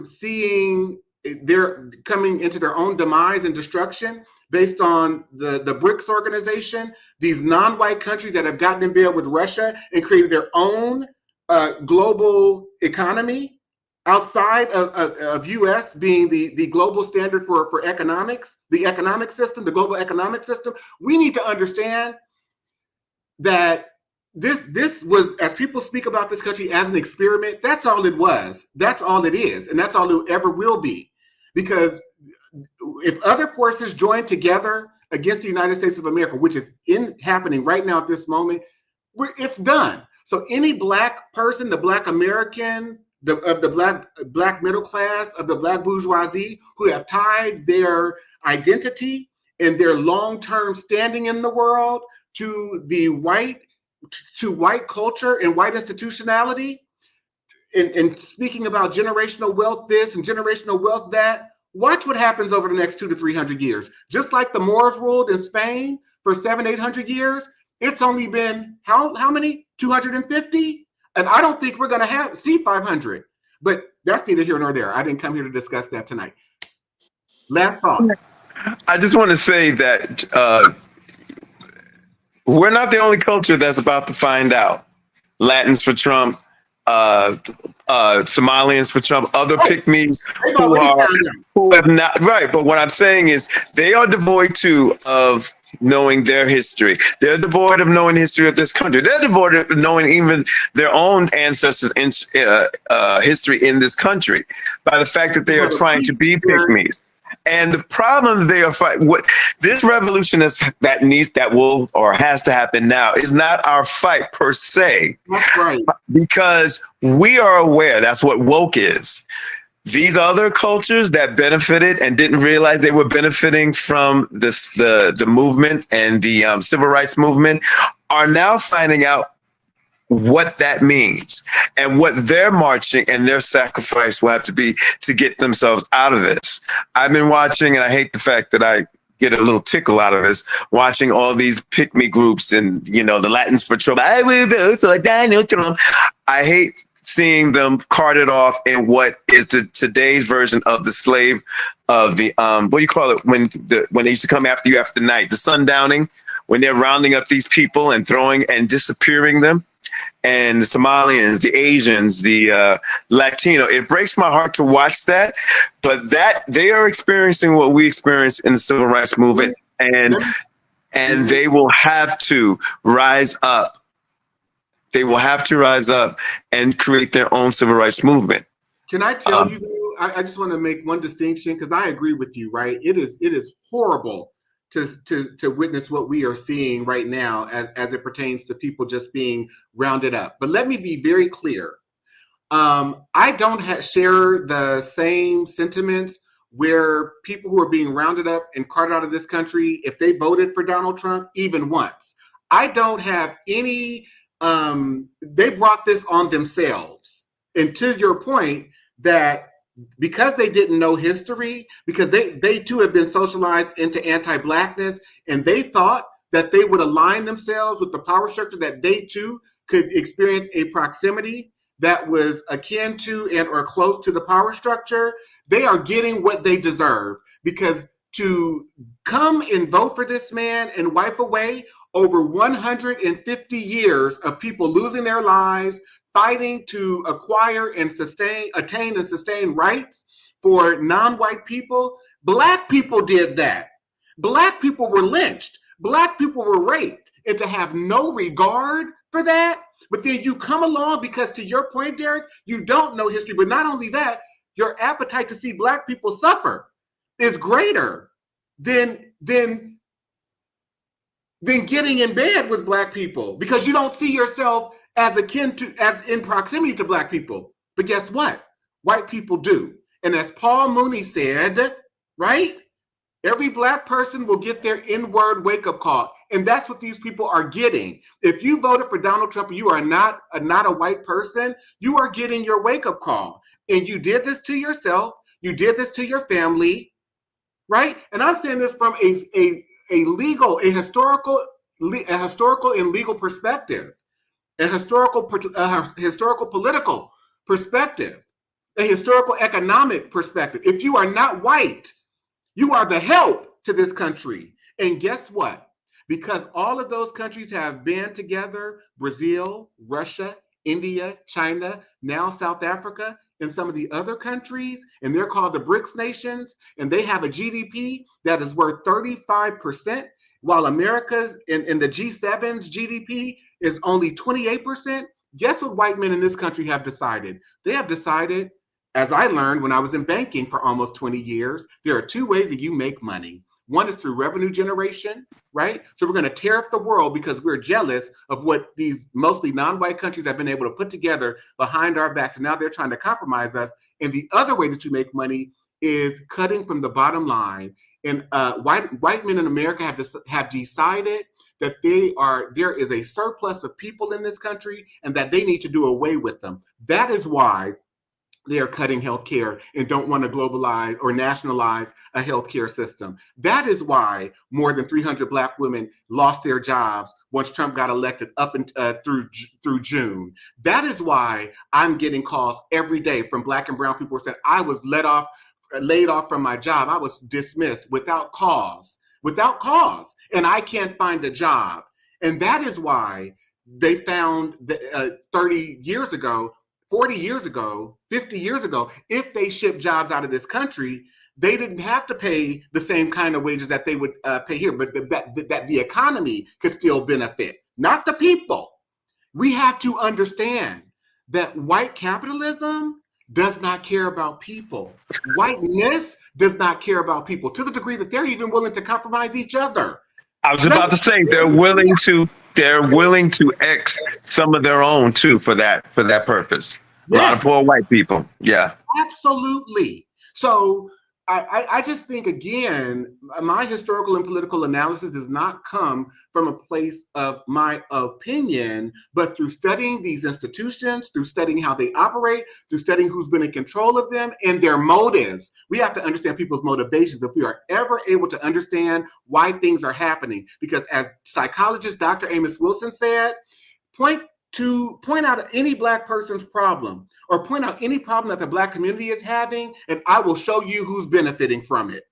seeing they're coming into their own demise and destruction based on the BRICS organization, these non-white countries that have gotten in bed with Russia and created their own global economy outside of US being the global standard for economics, the economic system, the global economic system. We need to understand that this was, as people speak about this country as an experiment, that's all it was. That's all it is. And that's all it ever will be. Because if other forces join together against the United States of America, which is happening right now at this moment, it's done. So any Black person, the Black American, of the black middle class, of the Black bourgeoisie, who have tied their identity and their long-term standing in the world to white culture and white institutionality, and speaking about generational wealth this and generational wealth that, watch what happens over the next 200 to 300 years. Just like the Moors ruled in Spain for 700-800 years, it's only been how many? 250? And I don't think we're going to see 500. But that's neither here nor there. I didn't come here to discuss that tonight. Last thought. I just want to say that we're not the only culture that's about to find out. Latins for Trump, Somalians for Trump, other pygmies who have not, right. But what I'm saying is they are devoid too of knowing their history. They're devoid of knowing the history of this country. They're devoid of knowing even their own ancestors' history in this country by the fact that they are trying to be pygmies. And the problem they are fighting, what this revolution has to happen now is not our fight per se. That's right. Because we are aware, that's what woke is. These other cultures that benefited and didn't realize they were benefiting from the movement and the civil rights movement are now finding out what that means and what their marching and their sacrifice will have to be to get themselves out of this. I've been watching, and I hate the fact that I get a little tickle out of this, watching all these pick-me groups and, you know, the Latins for Trump. I will vote for Donald Trump. I hate seeing them carted off in what is today's version of the slave of the what do you call it when they used to come after you after night, the sundowning, when they're rounding up these people and throwing and disappearing them. And the Somalians, the Asians, the Latino. It breaks my heart to watch that, but that they are experiencing what we experienced in the civil rights movement, and they will have to rise up. They will have to rise up and create their own civil rights movement. Can I tell you, though, I just want to make one distinction, because I agree with you, right? It is horrible to witness what we are seeing right now as it pertains to people just being rounded up. But let me be very clear. I don't share the same sentiments where people who are being rounded up and carted out of this country, if they voted for Donald Trump even once, I don't have any, they brought this on themselves. And to your point, that because they didn't know history, because they too have been socialized into anti-Blackness, and they thought that they would align themselves with the power structure, that they too could experience a proximity that was akin to and or close to the power structure, they are getting what they deserve. Because to come and vote for this man and wipe away over 150 years of people losing their lives, fighting to acquire and attain and sustain rights for non-white people. Black people did that. Black people were lynched. Black people were raped. And to have no regard for that, but then you come along because, to your point, Derek, you don't know history. But not only that, your appetite to see Black people suffer is greater than getting in bed with Black people, because you don't see yourself as in proximity to Black people. But guess what? White people do. And as Paul Mooney said, right? Every Black person will get their inward wake-up call. And that's what these people are getting. If you voted for Donald Trump and you are not a white person, you are getting your wake-up call. And you did this to yourself. You did this to your family, right? And I'm saying this from a historical and legal perspective, a historical political perspective, a historical economic perspective. If you are not white, you are the help to this country. And guess what? Because all of those countries have band together, Brazil, Russia, India, China, now South Africa, and some of the other countries, and they're called the BRICS nations, and they have a GDP that is worth 35%, while America's in the G7's GDP is only 28%. Guess what white men in this country have decided? They have decided, as I learned when I was in banking for almost 20 years, there are two ways that you make money. One is through revenue generation, right? So we're going to tariff the world because we're jealous of what these mostly non-white countries have been able to put together behind our backs. And now they're trying to compromise us. And the other way that you make money is cutting from the bottom line. And white men in America have decided that there is a surplus of people in this country and that they need to do away with them. That is why they are cutting healthcare and don't want to globalize or nationalize a healthcare system. That is why more than 300 Black women lost their jobs once Trump got elected up and through June. That is why I'm getting calls every day from Black and brown people who said, I was laid off from my job. I was dismissed without cause, and I can't find a job. And that is why they found that 30 years ago, 40 years ago, 50 years ago, if they shipped jobs out of this country, they didn't have to pay the same kind of wages that they would pay here, but that the economy could still benefit, not the people. We have to understand that white capitalism does not care about people. Whiteness does not care about people, to the degree that they're even willing to compromise each other. I was about to say they're willing to X some of their own too for that purpose. Yes. A lot of poor white people. Yeah. Absolutely. So I just think, again, my historical and political analysis does not come from a place of my opinion, but through studying these institutions, through studying how they operate, through studying who's been in control of them and their motives. We have to understand people's motivations if we are ever able to understand why things are happening. Because as psychologist Dr. Amos Wilson said, point out any Black person's problem or point out any problem that the Black community is having, and I will show you who's benefiting from it.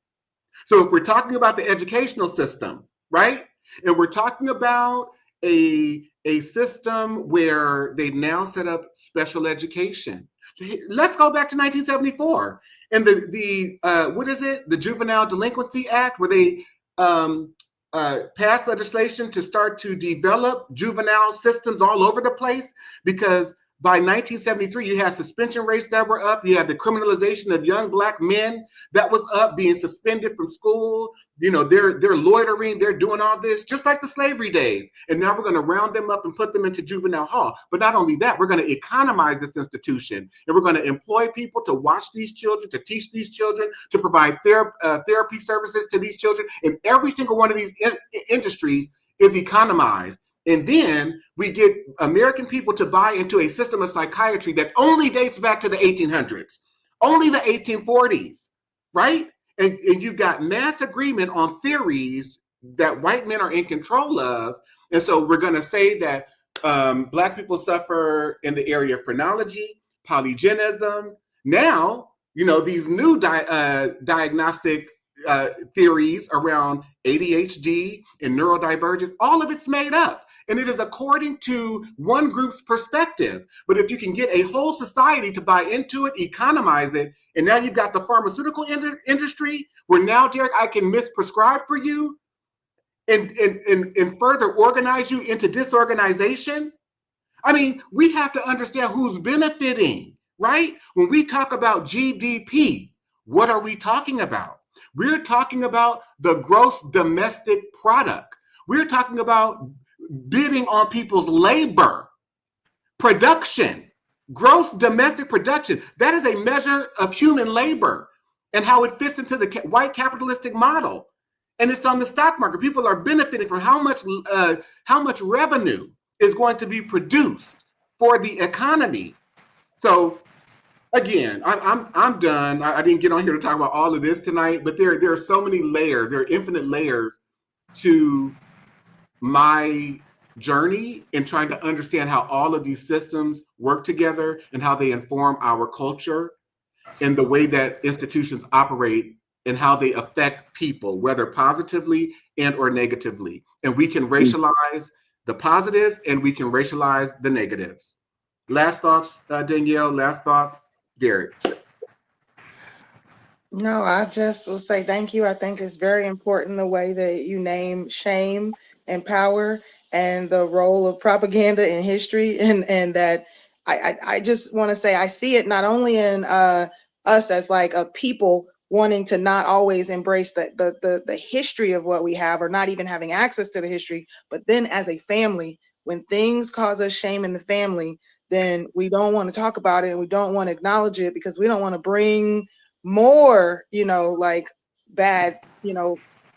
So if we're talking about the educational system, right? And we're talking about a system where they've now set up special education. Let's go back to 1974 and the what is it? The Juvenile Delinquency Act, where they passed legislation to start to develop juvenile systems all over the place, because by 1973, you had suspension rates that were up. You had the criminalization of young Black men that was up, being suspended from school. You know, they're loitering, they're doing all this, just like the slavery days. And now we're going to round them up and put them into juvenile hall. But not only that, we're going to economize this institution, and we're going to employ people to watch these children, to teach these children, to provide therapy services to these children. And every single one of these industries is economized. And then we get American people to buy into a system of psychiatry that only dates back to the 1800s, only the 1840s, right? And you've got mass agreement on theories that white men are in control of. And so we're going to say that Black people suffer in the area of phrenology, polygenism. Now, you know, these new diagnostic theories around ADHD and neurodivergence, all of it's made up. And it is according to one group's perspective. But if you can get a whole society to buy into it, economize it, and now you've got the pharmaceutical industry where now, Derek, I can misprescribe for you and further organize you into disorganization. I mean, we have to understand who's benefiting, right? When we talk about GDP, what are we talking about? We're talking about the gross domestic product. We're talking about bidding on people's labor, production, gross domestic production. That is a measure of human labor and how it fits into the white capitalistic model. And it's on the stock market. People are benefiting from how much revenue is going to be produced for the economy. So again, I'm done. I didn't get on here to talk about all of this tonight, but there are so many layers. There are infinite layers to my journey in trying to understand how all of these systems work together and how they inform our culture and the way that institutions operate and how they affect people, whether positively and or negatively. And we can racialize the positives and we can racialize the negatives. Last thoughts, Danielle, last thoughts, Derek. No, I just will say thank you. I think it's very important the way that you name shame and power and the role of propaganda in history, and that I just want to say I see it not only in us as like a people wanting to not always embrace the history of what we have or not even having access to the history, but then as a family, when things cause us shame in the family, then we don't want to talk about it and we don't want to acknowledge it because we don't want to bring more, like bad,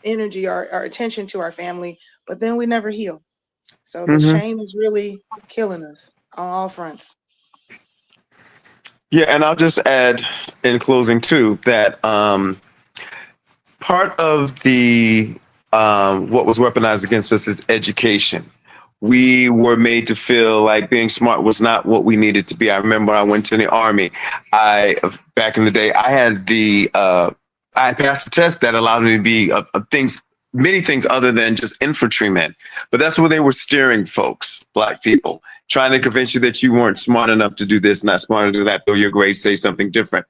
energy or attention to our family, but then we never heal. So the shame is really killing us on all fronts. Yeah, and I'll just add in closing too that part of the what was weaponized against us is education. We were made to feel like being smart was not what we needed to be. I remember when I went to the Army, back in the day, I had I passed a test that allowed me to be many things other than just infantrymen. But that's where they were steering folks, Black people, trying to convince you that you weren't smart enough to do this, not smart enough to do that, though your grades say something different.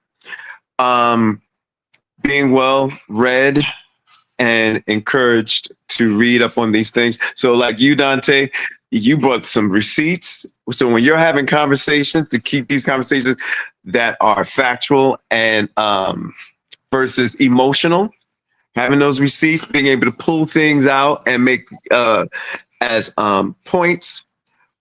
Being well read and encouraged to read up on these things. So like you, Dante, you brought some receipts. So when you're having conversations, to keep these conversations that are factual and versus emotional, having those receipts, being able to pull things out and make as points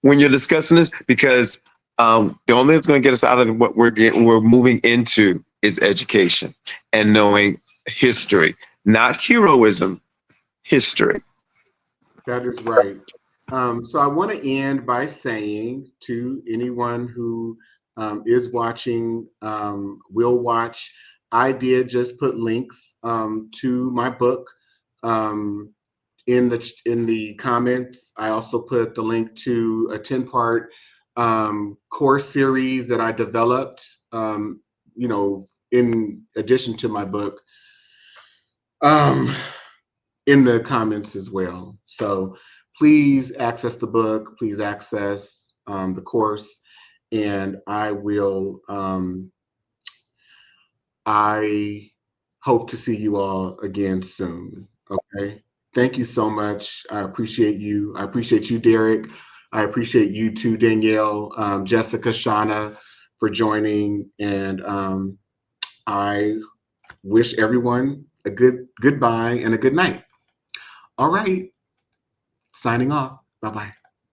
when you're discussing this, because the only thing that's going to get us out of what we're moving into is education and knowing history, not heroism, history. That is right. So I want to end by saying to anyone who is watching, will watch, I did just put links to my book in the comments. I also put the link to a 10-part course series that I developed, in addition to my book, in the comments as well. So please access the book, please access the course, and I hope to see you all again soon. Okay. Thank you so much. I appreciate you. I appreciate you, Derek. I appreciate you too, Danielle, Jessica, Shauna, for joining. And I wish everyone a goodbye and a good night. All right. Signing off. Bye-bye.